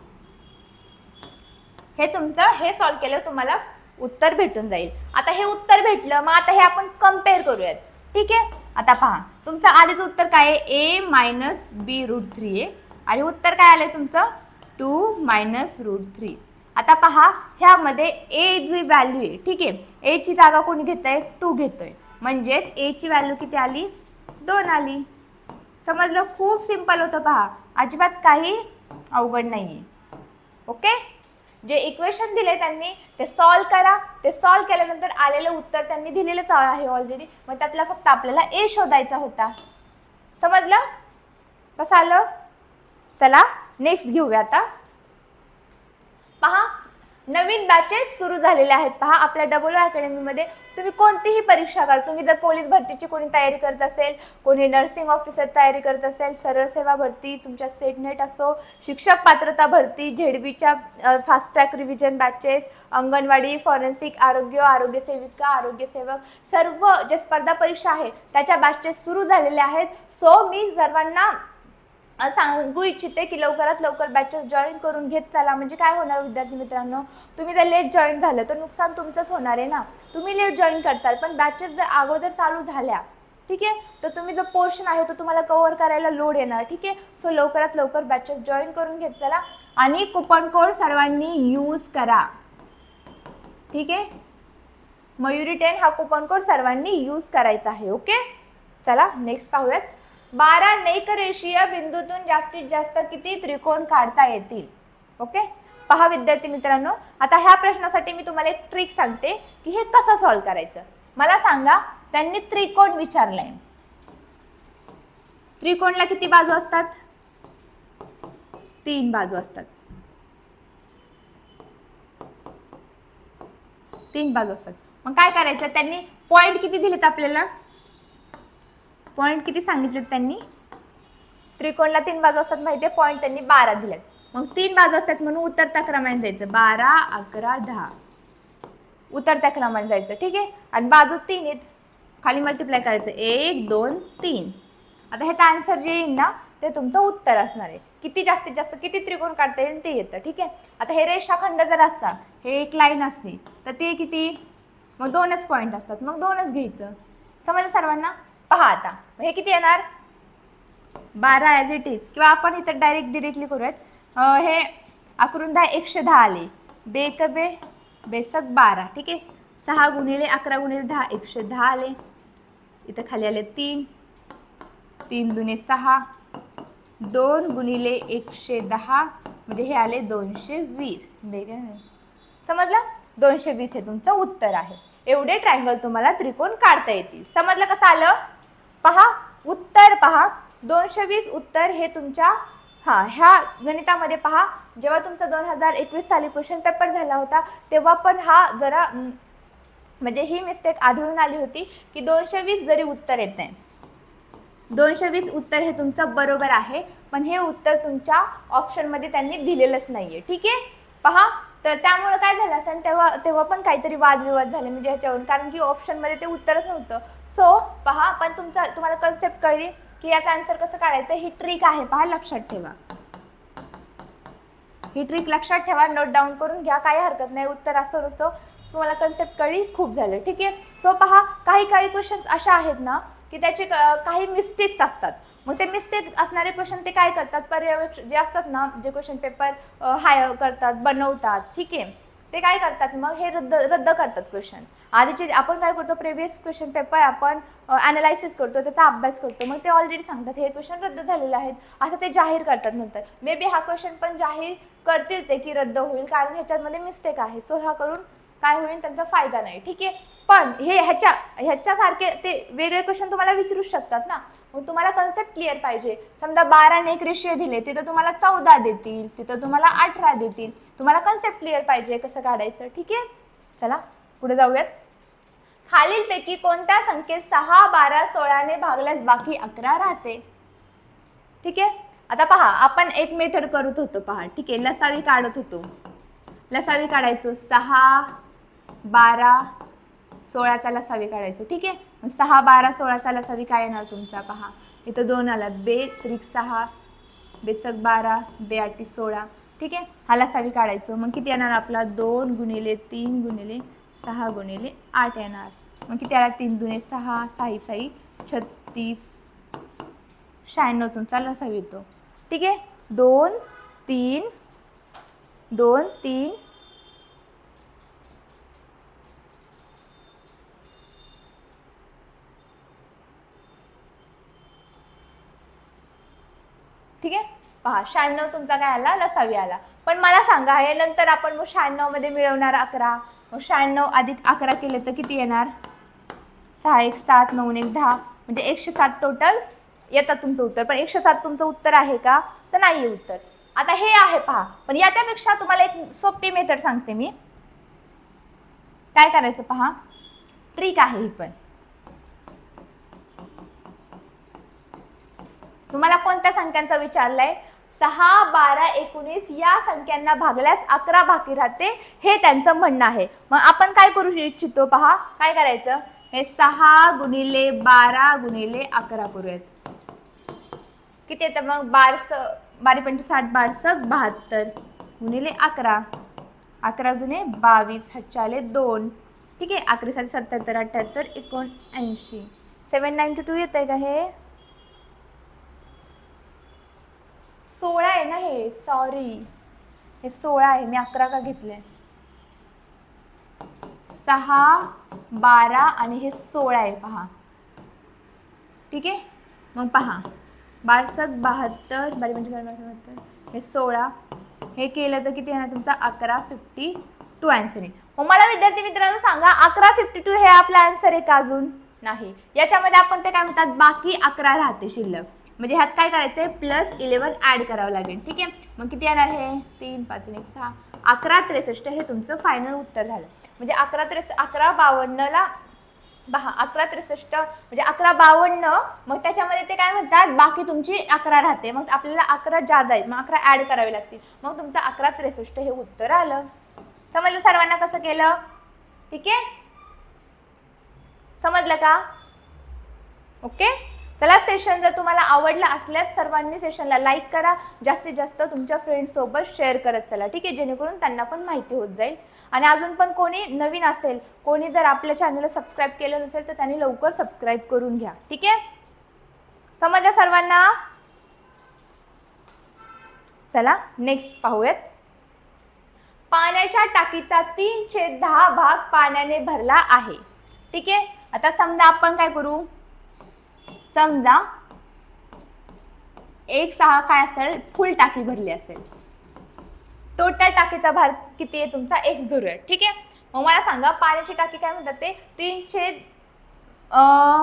हे तुमचं हे सॉल्व केलं तुम्हाला उत्तर भेटून जाईल. आता हे उत्तर भेटलं, मग आता हे आपण कंपेअर करूयात. ठीक आहे, आता पहा तुमचं आधीचं उत्तर काय आहे, a - b √3 आहे आणि उत्तर काय आलंय तुमचं 2 - √3. आता पहा ह्यामध्ये a जी व्हॅल्यू आहे, ठीक आहे, a ची जागा कोणी घेतोय, 2 घेतोय, म्हणजेच a ची व्हॅल्यू किती आली, 2 आली. समजलं, खूप सिंपल होतं. पहा अजिबात काही अवघड नाहीये. ओके, जे इक्वेशन दिले त्यांनी ते सॉल्व करा, ते सॉल्व केल्यानंतर आलेलं उत्तर त्यांनी दिलेलंच आहे ऑलरेडी, मग त्यातला फक्त आपल्याला ए शोधायचा होता. समजलं, कसं आलं? चला नेक्स्ट घेऊया. आता पहा नवीन बॅचेस सुरू झालेले आहेत. पहा आपल्या WO अकॅडमीमध्ये तुम्ही कोणतीही परीक्षा करा, तुम्ही जर पोलीस भरतीची कोणी तयारी करत असेल, कोणी नर्सिंग ऑफिसर तयारी करत असेल, सरळ सेवा भरती, तुमच्या सेट नेट असो, शिक्षक पात्रता भरती, झेडबीच्या fast track revision batches, anganwadi, forensic, आरोग्य सेविका, आरोग्य सेवक, सर्व जे स्पर्धा परीक्षा आहे त्याच्या बॅचेस सुरू झालेल्या आहेत. सो मी सर्वांना सांगू इच्छिते की लवकरात लवकर बॅचेस जॉईन करून घेत चला. म्हणजे काय होणार विद्यार्थी मित्रांनो, तुम्ही जर लेट जॉईन झालं तर नुकसान तुमचंच होणार आहे ना. तुम्ही लेट जॉईन करताल पण बॅचेस जर अगोदर चालू झाल्या, ठीक आहे, तर तुम्ही जो पोर्शन आहे तो तुम्हाला कव्हर करायला लोड येणार. ठीक आहे, सो लवकरात लवकर बॅचेस जॉईन करून घेत चला आणि कुपन कोड सर्वांनी यूज करा. ठीक आहे, मयुरी 10 हा कुपन कोड सर्वांनी यूज करायचा आहे. ओके, चला नेक्स्ट पाहूयात. 12 नेकरेषीय बिंदूतून जास्तीत जास्त किती त्रिकोण काढता येतील. ओके, पहा विद्यार्थी मित्रांनो, आता ह्या प्रश्नासाठी मी तुम्हाला एक ट्रिक सांगते की हे कसं सॉल्व करायचं. मला सांगा, त्यांनी त्रिकोण विचारलाय, त्रिकोणला किती बाजू असतात, 3 बाजू असतात. 3 बाजू असतात. मग काय करायचं, त्यांनी पॉइंट किती दिलेत आपल्याला, पॉइंट किती सांगितलेत त्यांनी, त्रिकोणला 3 बाजू असतात माहिती आहे, पॉइंट त्यांनी 12 दिलेत. मग 3 बाजू असतात म्हणून उतरत्या क्रमाने जायचं, 12, 11, 10 उतरत्या क्रमाने जायचं. ठीक आहे, आणि बाजू 3 आहेत, खाली मल्टिप्लाय करायचं, 1, 2, 3. आता ह्याचा आन्सर जे येईल ना ते तुमचं उत्तर असणार आहे. किती जास्तीत जास्त किती त्रिकोण काढता येईल ते येतं. ठीक आहे, आता हे रेषाखंड जर असता, हे एक लाईन असली तर ते किती, मग 2च पॉइंट असतात, मग 2च घ्यायचं. समजलं सर्वांना. पहा आता हे किती येणार, 12 ॲज इट इज, किंवा आपण इथं डायरेक्टली करूयात. हे 11 10 110 आले, बेक बे बेसक 12. ठीक आहे, 6 गुणिले 11 गुणिले 10 110 आले. इथं खाली आले 3, 3 दुने 6, 2 गुणिले 110 म्हणजे हे आले 220. बेग समजलं, 220 हे तुमचं उत्तर आहे. एवढे ट्रायंगल तुम्हाला त्रिकोण काढता येतील. समजलं कसं आलं. पहा उत्तर, पहा 220 उत्तर हे तुमच्या ह्या गणितामध्ये. पहा जेव्हा तुमचा 2021 साली क्वेश्चन पेपर झाला होता तेव्हा पण हा जरा म्हणजे ही मिस्टेक आढळून आली होती की 220 जरी उत्तर येत नाही, 220 उत्तर हे तुमचं बरोबर आहे, पण हे उत्तर तुमच्या ऑप्शनमध्ये त्यांनी दिलेलंच नाहीये. ठीक आहे, पहा तर त्यामुळे काय झालं असेल तेव्हा पण काहीतरी वादविवाद झाले म्हणजे ह्याच्यावरून, कारण की ऑप्शनमध्ये ते उत्तरच नव्हतं. सो पहा, पण तुम्हाला कन्सेप्ट कळली की याचा आन्सर कसं काढायचं. ही ट्रिक आहे पहा, लक्षात ठेवा. ही ट्रिक लक्षात ठेवा, नोट डाऊन करून घ्या, काही हरकत नाही. उत्तर असं नसतं. तुम्हाला कन्सेप्ट कळली, खूप झालं. ठीक आहे. सो पहा, काही क्वेश्चन अशा आहेत ना की त्याचे काही मिस्टेक्स असतात. मग ते मिस्टेक असणारे क्वेश्चन ते काय करतात, पर्यवेक्षक जे असतात ना, जे क्वेश्चन पेपर करतात, बनवतात, ठीक आहे, ते काय करतात मग हे रद्द करतात क्वेश्चन. आधीचे आपण काय करतो, प्रिव्हियस क्वेश्चन पेपर आपण ॲनालायसिस करतो, त्याचा अभ्यास करतो, मग ते ऑलरेडी सांगतात हे क्वेश्चन रद्द झालेले आहेत, असं ते जाहीर करतात. नंतर मे बी हा क्वेश्चन पण जाहीर करतील ते की रद्द होईल, कारण ह्याच्यामध्ये मिस्टेक आहे. सो हा करून काय होईल, त्यांचा फायदा नाही. ठीक आहे. पण हे ह्याच्यासारखे ते वेगळे क्वेश्चन तुम्हाला विचारू शकतात ना. मग तुम्हाला कन्सेप्ट क्लिअर पाहिजे. समजा 12 ने एक रेषीय दिले, तिथं तुम्हाला 14 देतील, तिथं तुम्हाला 18 देतील. तुम्हाला कन्सेप्ट क्लिअर पाहिजे कसं काढायचं. ठीक आहे. चला पुढे जाऊयात. खालीलपैकी कोणत्या संख्येत 6, 12, 16 ने भागल्यास बाकी 11 राहते. ठीक आहे. आता पहा, आपण एक मेथड करत होतो पहा. ठीक आहे. लसावी काढत होतो. लसावी काढायचो 6, 12, 16चा लसावी काढायचो. ठीक आहे. 6, 12, 16चा लसावी काय येणार तुमचा पहा. इथं 2 आला, 2 त्रिक 6, 2 12, 2 8 16. ठीक आहे. हा लसावी काढायचो. मग किती येणार आपला, 2 गुणिले 3 गुणिले 6 गुणिले 8 येणार. मग किती आला, 3 दुणे 6, 6 6 36, 96 तुमचा लसावी येतो. ठीक आहे. 2 3 2 3 ठीक आहे. पहा, 96 तुमचा काय आला, लसावी आला. पण मला सांगा, हे नंतर आपण मग 96 मध्ये मिळवणार 11. मग 96 अधिक 11 केले तर किती येणार, 6 1 7 9 1 10, म्हणजे 107 टोटल येतात तुमचं उत्तर. पण 107 तुमचं उत्तर आहे का, तर नाही आहे उत्तर. आता हे आहे पहा. पण याच्यापेक्षा तुम्हाला एक सोपी मेथड सांगते मी. काय करायचं पहा, ट्रिक आहे ही. पण तुम्हाला कोणत्या संख्यांचा विचारलाय, 6, 12, 19 या संख्यांना भागल्यास 11 बाकी राहते, हे त्यांचं म्हणणं आहे. मग आपण काय करू इच्छितो पहा, काय करायचं, हे 6 गुणिले 12 गुणिले 11 करूयात. किती येतं मग, 12 पंच 60, 12 72 गुणिले 11, 11 गुणे 22, हातच्या आले 2. ठीक आहे. 11 7 77 78 79, 792 येतंय का, हे 16 आहे ना, हे सॉरी, हे 16 आहे, मी 11 का घेतले. 6, 12 आणि हे 16 आहे पहा. ठीक आहे. मग पहा, 12 72, 12 पंच 72, हे 16, हे केलं तर किती येणार तुमचा, 11 52 आन्सर आहे. मग मला विद्यार्थी मित्रांनो सांगा, 11 52 हे आपला आन्सर आहे का, अजून नाही. याच्यामध्ये आपण ते काय म्हणतात, बाकी 11 राहते शिल्लक. म्हणजे ह्यात काय करायचं आहे, +11 ॲड करावं लागेल. ठीक आहे. मग किती येणार, हे 3 5 1 6, 11 63 हे तुमचं फायनल उत्तर झालं. म्हणजे 11 52ला 11 63 म्हणजे 11 52, मग त्याच्यामध्ये ते काय म्हणतात, बाकी तुमची 11 राहते. मग आपल्याला 11 जादा आहेत, मग 11 ॲड करावे लागतील. मग तुमचं 11 63 हे उत्तर आलं. समजलं सर्वांना कसं केलं. ठीक आहे. समजलं का. ओके. चला, सेशन जर तुम्हाला आवडला असल्यास सर्वांनी सेशनला लाईक करा, जास्तीत जास्त तुमच्या फ्रेंड्ससोबत शेअर करत चला. ठीक आहे. जेणेकरून त्यांना पण माहिती होत जाईल. आणि अजून पण कोणी नवीन असेल, कोणी जर आपल्या चॅनलला सबस्क्राईब केलं नसेल तर त्यांनी लवकर सबस्क्राईब करून घ्या. ठीक आहे. समजलं सर्वांना. चला नेक्स्ट पाहूयात. पाण्याच्या टाकीचा 3/10 भाग पाण्याने भरला आहे. ठीक आहे. आता समजा आपण काय करू, समजा 1/6 काय असेल, फुल टाकी भरली असेल. टोटल टाकीचा भार किती आहे तुमचा, x धरूया. ठीक आहे. मग मला सांगा, पाण्याची टाकी काय म्हणतात ते, 3/,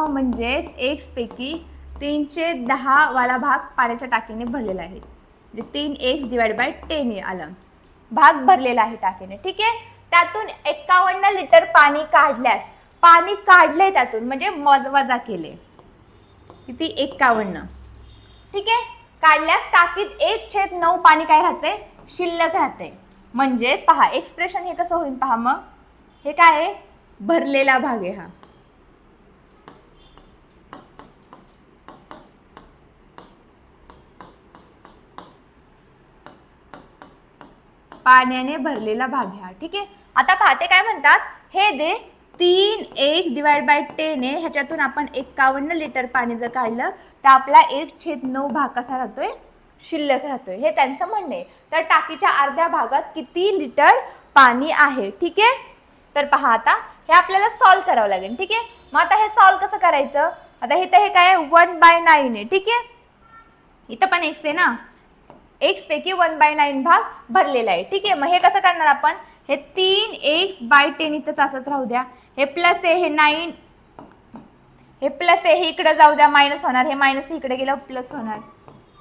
म्हणजे x पैकी 3/10 वाला भाग पाण्याच्या टाकीने भरलेला आहे. म्हणजे 3x/10 आला, भाग भरलेला आहे टाकीने. ठीक आहे. त्यातून 51 लिटर पाणी काढल्यास, पाणी काढले त्यातून म्हणजे वजा केले, किती 51. ठीक आहे. काढल्यास टाकीत 1/9 पाणी काय राहते, शिल्लक राहते. म्हणजेच पहा एक्सप्रेशन हे कसं होईल पहा, मग हे काय आहे, भरलेला भाग आहे हा. पाण्याने भरलेला भाग हा. ठीक आहे. आता पाहते काय म्हणतात, हे दे 3x डिवाइड बाय 10 आहे, ह्याच्यातून आपण 51 लिटर पाणी जर काढलं तर आपला 1/9 भाग कसा राहतोय, शिल्लक राहतोय. हे त्यांचं म्हणणं आहे. तर टाकीच्या अर्ध्या भागात किती लिटर पाणी आहे. ठीक आहे. तर पहा आता हे आपल्याला सॉल्व करावं लागेल. ठीक आहे. मग आता हे सॉल्व कसं करायचं, आता हे तर हे काय 1/9 आहे. ठीक आहे. इथं पण x आहे ना, x पैकी 1/9 भाग भरलेला आहे. ठीक आहे. मग हे कसं करणार आपण, हे 3x/10 इथंच असंच राहू द्या, हे प्लस आहे, हे 9, हे प्लस आहे, हे इकडे जाऊ द्या, मायनस होणार, हे मायनस इकडे गेलं प्लस होणार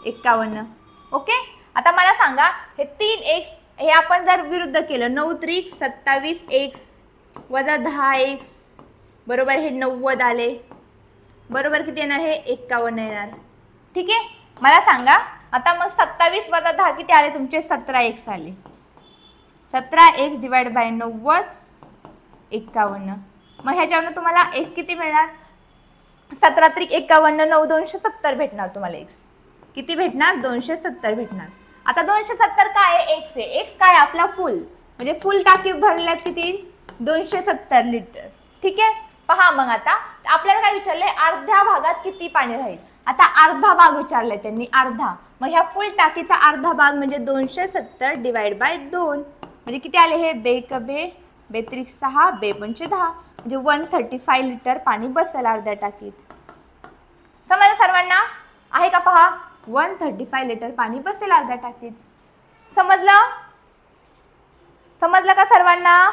51. ओके. आता मला सांगा हे 3x हे आपण जर विरुद्ध केलं, 9 त्रिक 27x वजा 10x बरोबर हे 90 आले, बरोबर किती येणार, हे 51 येणार. ठीक आहे. मला सांगा आता मग 27 वजा 10 किती आले तुमचे, 17x आले. 17x divide by 90 51. मग ह्याच्यावरून तुम्हाला x किती मिळणार, 17 त्रिक 51, 9 270 भेटणार तुम्हाला. x किती भेटणार, 270 भेटणार. आता 270 काय आहे, x आहे. x काय आपला फुल, म्हणजे फुल टाकी भरल्यात किती, 270 लिटर. ठीक आहे. पहा मग आता आपल्याला काय विचारलंय, अर्ध्या भागात किती पाणी राहील. आता अर्धा भाग विचारलाय त्यांनी, अर्धा. मग ह्या फुल टाकीचा अर्धा भाग म्हणजे 270 डिवाइड बाय 2 म्हणजे किती आले, हे बे 6 बे 5 10 म्हणजे 135 लिटर पाणी बसेल अर्ध्या टाकीत. समजलं सर्वांना, आहे का पहा, 135 लिटर पाणी बसेल अर्ध्या टाकीत. समजलं, समजलं का सर्वांना.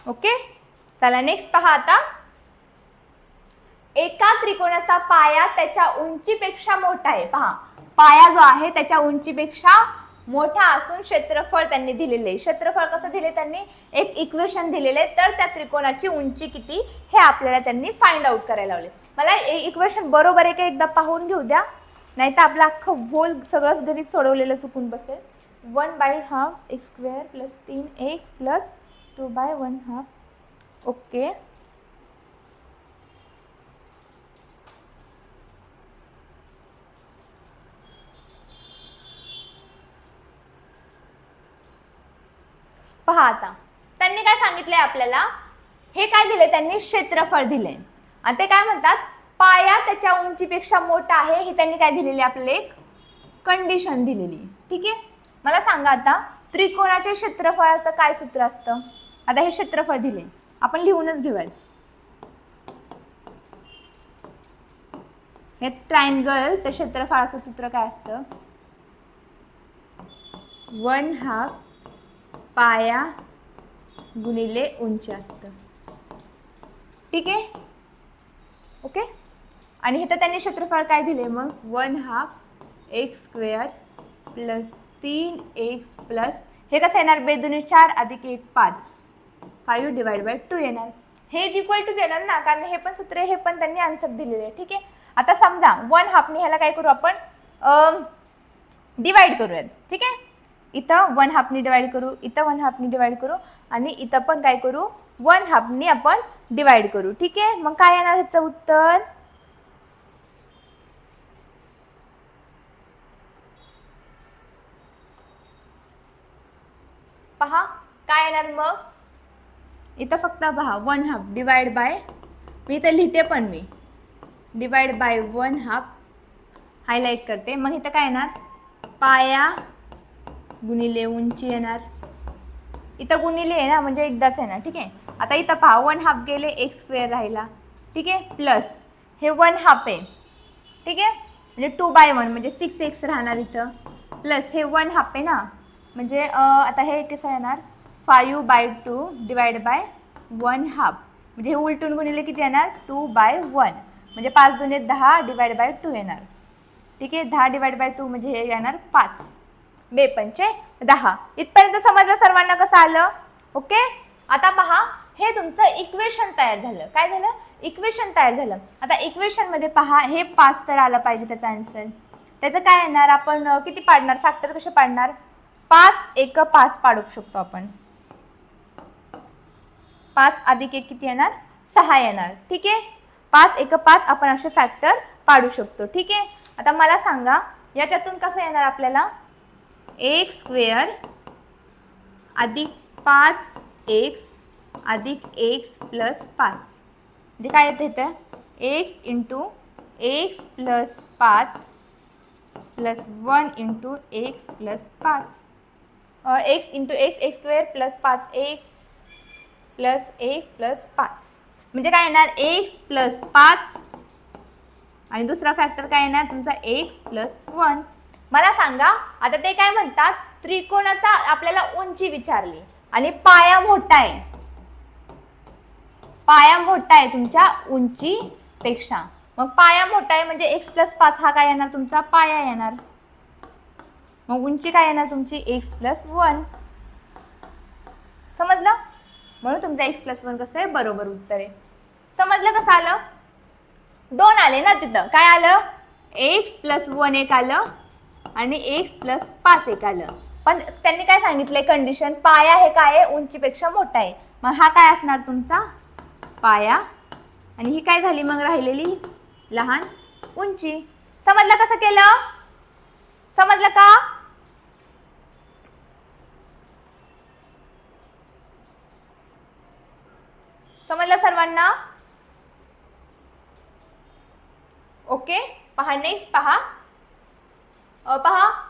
ओके. चला नेक्स्ट पहा. आता एका त्रिकोणाचा पाया त्याच्या उंचीपेक्षा मोठा आहे. पहा पाया जो आहे त्याच्या उंचीपेक्षा मोठा असून क्षेत्रफळ त्यांनी दिलेले. क्षेत्रफळ कसं दिले त्यांनी, एक इक्वेशन दिलेले, तर त्या त्रिकोणाची उंची किती हे आपल्याला त्यांनी फाइंड आउट करायला लावले. मला इक्वेशन बरोबर आहे का एकदा पाहून घेऊ द्या, नाही तर आपलं अख्खं होल सगळंच गणित सोडवलेलं चुकून बसेल. 1/2 x² plus 3x plus 2/1/2. Okay. पहा आता त्यांनी काय सांगितलंय आपल्याला, हे काय दिले त्यांनी, क्षेत्रफळ दिले. आणि ते काय म्हणतात, पाया त्याच्या उंचीपेक्षा मोठा आहे, ही त्यांनी काय दिलेली, आपल्याला एक कंडिशन दिलेली. ठीक आहे. मला सांगा आता त्रिकोणाच्या क्षेत्रफळाचं काय सूत्र असतं. आता हे क्षेत्रफळ दिले, आपण लिहूनच घेऊयात. हे ट्रायंगलचं क्षेत्रफळाचं सूत्र काय असतं, 1/2 पाया गुणिले उंची असतं. ठीक आहे. ओके. आणि इथं त्यांनी क्षेत्रफळ काय दिले, मग 1/2 x² प्लस 3x प्लस हे कसं येणार, 2 दूनी 4 अधिक 1 5 5 डिवाइड बाय 2 येणार. हे इक्वल टू येणार ना, कारण हे पण सूत्र हे पण त्यांनी आन्सर दिलेले आहे. ठीक आहे. आता समजा 1/2 नी ह्याला काय करू आपण, डिवाइड करूयात. ठीक आहे. इथं 1/2 नी डिवाइड करू, इथं 1/2 नी डिवाइड करू, आणि इथं पण काय करू, 1/2 नी आपण डिवाइड करू. ठीक आहे. मग काय येणार ह्याचं उत्तर, पहा काय येणार. मग इथं फक्त पहा 1/2 डिवाइड बाय, मी इथं लिहिते पण मी डिवाइड बाय 1/2 हायलाइट करते. मग इथं काय येणार, पाया गुणिले उंची येणार. इथं गुणिले आहे ना, म्हणजे एकदाच येणार. ठीक आहे. आता इथं पहा 1/2 गेले, x² राहिला. ठीक आहे. प्लस हे 1/2 आहे. ठीक आहे. म्हणजे 2/1 म्हणजे 6x राहणार इथं, प्लस हे 1/2 आहे ना, म्हणजे आता हे कसं येणार, 5/2 डिवाइड बाय 1/2 म्हणजे हे उलटून गुणिले किती येणार, 2/1 म्हणजे 5 दूने 10 डिवाइड बाय 2 येणार. ठीक आहे. 10 डिवाइड बाय 2 म्हणजे हे येणार 5 बे 5 10. इथपर्यंत समजलं सर्वांना कसं आलं. ओके. आता पहा हे तुमचं इक्वेशन तयार झालं. काय झालं, इक्वेशन तयार झालं. आता इक्वेशनमध्ये पहा हे 5 तर आलं पाहिजे त्याचा आन्सर. त्याचं काय येणार, आपण किती पाडणार, फॅक्टर कसे पाडणार, 5 एक 5 पाडू शकतो आपण. 5 अधिक 1 किती येणार, 6 येणार. ठीक आहे, 5 एक 5 आपण असे फॅक्टर पाडू शकतो. ठीक आहे, आता मला सांगा याच्यातून कसं येणार आपल्याला, एक्स स्क्वेअर अधिक 5x अधिक x प्लस 5 म्हणजे काय येतं, x into x plus 5 plus 1 into x plus 5, x into x x square plus 5 x plus 1 plus 5 म्हणजे काय येणार, एक्स प्लस 5 आणि दुसरा फॅक्टर काय येणार तुमचा एक्स प्लस 1. मला सांगा आता ते काय म्हणतात, त्रिकोणाचा आपल्याला उंची विचारली आणि पाया मोठा आहे, पाया मोठा आहे तुमच्या उंचीपेक्षा. मग पाया मोठा आहे म्हणजे x प्लस 5 हा काय येणार तुमचा पाया येणार. मग उंची काय येणार तुमची x प्लस 1. समजलं, म्हणून तुमचा x प्लस 1 कसं आहे बरोबर उत्तर आहे. समजलं कसं आलं, 2 आले ना तिथं, काय आलं x प्लस 1 एक आलं आणि x प्लस 5 एक आलं. पण त्यांनी काय सांगितलंय कंडिशन, पाया हे काय आहे उंचीपेक्षा मोठा आहे. मग हा काय असणार तुमचा पाया आणि ही काय झाली मग राहिलेली लहान उंची. समजलं कसं केलं, समजलं का, समजलं सर्वांना. ओके, पहा नेक्स्ट पहा,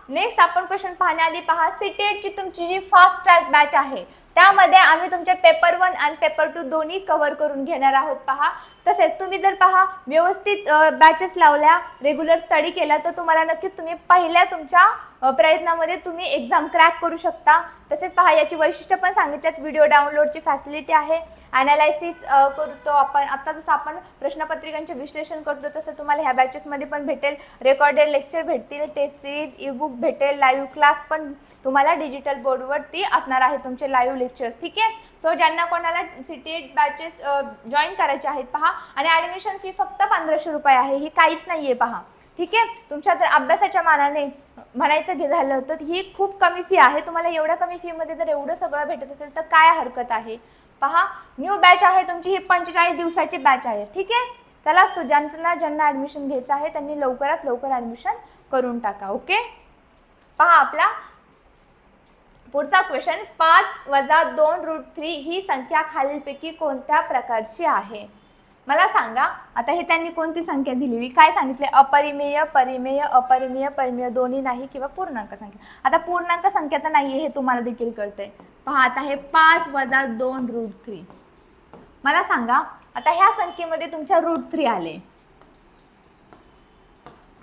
नेक्स्ट आपण क्वेश्चन पाहण्याआधी पहा सीटेटची तुमची जी फास्ट ट्रॅक बॅच आहे त्यामध्ये आम्ही तुमचे पेपर 1 आणि पेपर 2 दोन्ही कव्हर करून घेणार आहोत. पहा तसेच तुम्ही जर पहा व्यवस्थित बॅचेस लावल्या, रेग्युलर स्टडी केला तर तुम्हाला नक्कीच तुम्ही पहिल्या तुमच्या प्रयत्नामध्ये तुम्ही एक्झाम क्रॅक करू शकता. तसेच पहा याची वैशिष्ट्य पण सांगितल्यात, व्हिडिओ डाउनलोडची फॅसिलिटी आहे, ॲनालायसिस करतो आपण, आता जसं आपण प्रश्नपत्रिकांचे विश्लेषण करतो तसं तुम्हाला ह्या बॅचेसमध्ये पण भेटेल. रेकॉर्डेड लेक्चर भेटतील, टेस्ट सिरीज, ई बुक भेटेल, लाईव्ह क्लास पण तुम्हाला डिजिटल बोर्डवरती असणार आहे तुमचे लाईव्ह लेक्चर्स. ठीक आहे, सो ज्यांना कोणाला सीटेट बॅचेस जॉईन करायचे आहेत पहा, आणि ॲडमिशन फी फक्त 1500 रुपये आहे, ही काहीच नाही आहे पहा. ठीक आहे, तुमच्या जर अभ्यासाच्या मानाने म्हणायचं झालं तर ही खूप कमी फी आहे. तुम्हाला एवढ्या कमी फीमध्ये जर एवढं सगळं भेटत असेल तर काय हरकत आहे. पहा न्यू बॅच आहे तुमची, ही 45 दिवसाची बॅच आहे. ठीक आहे, चला ज्यांना ॲडमिशन घ्यायचं आहे त्यांनी लवकरात लवकर ॲडमिशन करून टाका. ओके, पहा आपला पुढचा क्वेश्चन, 5 वजा 2√3 ही संख्या खालीलपैकी कोणत्या प्रकारची आहे. मला सांगा आता हे त्यांनी कोणती संख्या दिलेली, काय सांगितले, अपरिमेय, परिमेय, अपरिमेय, परिमेय दोन्ही नाही किंवा पूर्णांक संख्या. आता पूर्णांक संख्या तर नाहीये हे तुम्हाला देखील कळतंय. पहा आता हे 5 वजा 2√3, मला सांगा आता ह्या संख्येमध्ये तुमच्या √3 आले,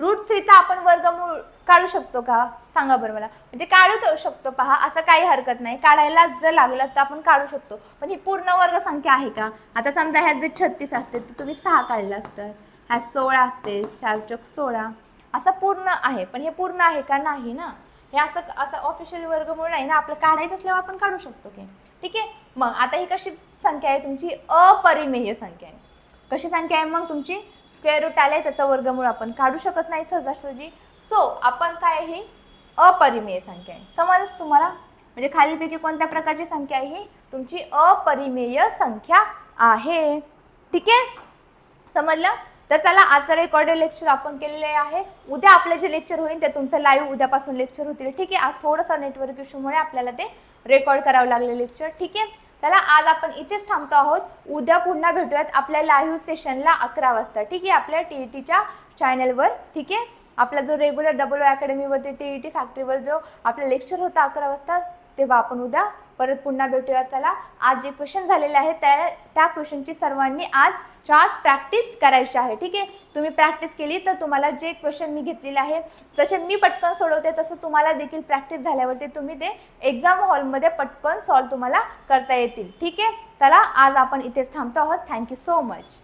√3चा आपण वर्गमूळ काढू शकतो का सांगा बरं मला, म्हणजे काढू शकतो. पहा असं काही हरकत नाही, काढायला जर लागलं तर आपण काढू शकतो. पण ही पूर्ण वर्ग संख्या आहे का. आता समजा ह्यात जर 36 असते तर तुम्ही 6 काढलं असतं, ह्यात 16 असते, 4 चौक 16 असं पूर्ण आहे. पण हे पूर्ण आहे का नाही ना, हे असं ऑफिशियल वर्गमूळ नाही ना, आपलं काढायचं असल्यावर आपण काढू शकतो की. ठीक आहे, मग आता ही कशी संख्या आहे तुमची, अपरिमेय संख्या आहे. कशी संख्या आहे मग तुमची, स्क्वेअर रूट आले त्याचा वर्गमूळ आपण काढू शकत नाही सहजासहजी. सो आपण काय, ही अपरिमेय संख्या आहे. समजलं तुम्हाला, म्हणजे खालीलपैकी कोणत्या प्रकारची संख्या आहे, ही तुमची अपरिमेय संख्या आहे. ठीक आहे, समजलं. तर चला आजचं रेकॉर्डेड लेक्चर आपण केलेले आहे. उद्या आपलं जे लेक्चर होईल ते तुमचं लाईव्ह उद्यापासून लेक्चर होतील. ठीक आहे, आज थोडंसं नेटवर्क इश्यूमुळे आपल्याला ते रेकॉर्ड करावं लागले लेक्चर. ठीक आहे, चला आज आपण इथेच थांबतो आहोत. उद्या पुन्हा भेटूयात आपल्या लाईव्ह सेशनला 11 वाजता. ठीक आहे, आपल्या TETच्या चॅनलवर. ठीक आहे, आपला जो रेग्युलर डबल अकॅडमीवरती TET फॅक्टरीवर जो आपला लेक्चर होता 11 वाजता, तेव्हा आपण उद्या परत पुन्हा भेटूया. चला आज जे क्वेश्चन झालेले आहेत त्या क्वेश्चनची सर्वांनी आज प्रॅक्टिस करायची आहे. ठीक आहे, तुम्ही प्रॅक्टिस केली तर तुम्हाला जे क्वेश्चन मी घेतलेले आहे जसे मी पटकन सोडवते तसं तुम्हाला देखील प्रॅक्टिस झाल्यावरती तुम्ही ते एक्झाम हॉलमध्ये पटकन सॉल्व तुम्हाला करता येतील. ठीक आहे, चला आज आपण इथेच थांबतो आहोत. Thank you so much.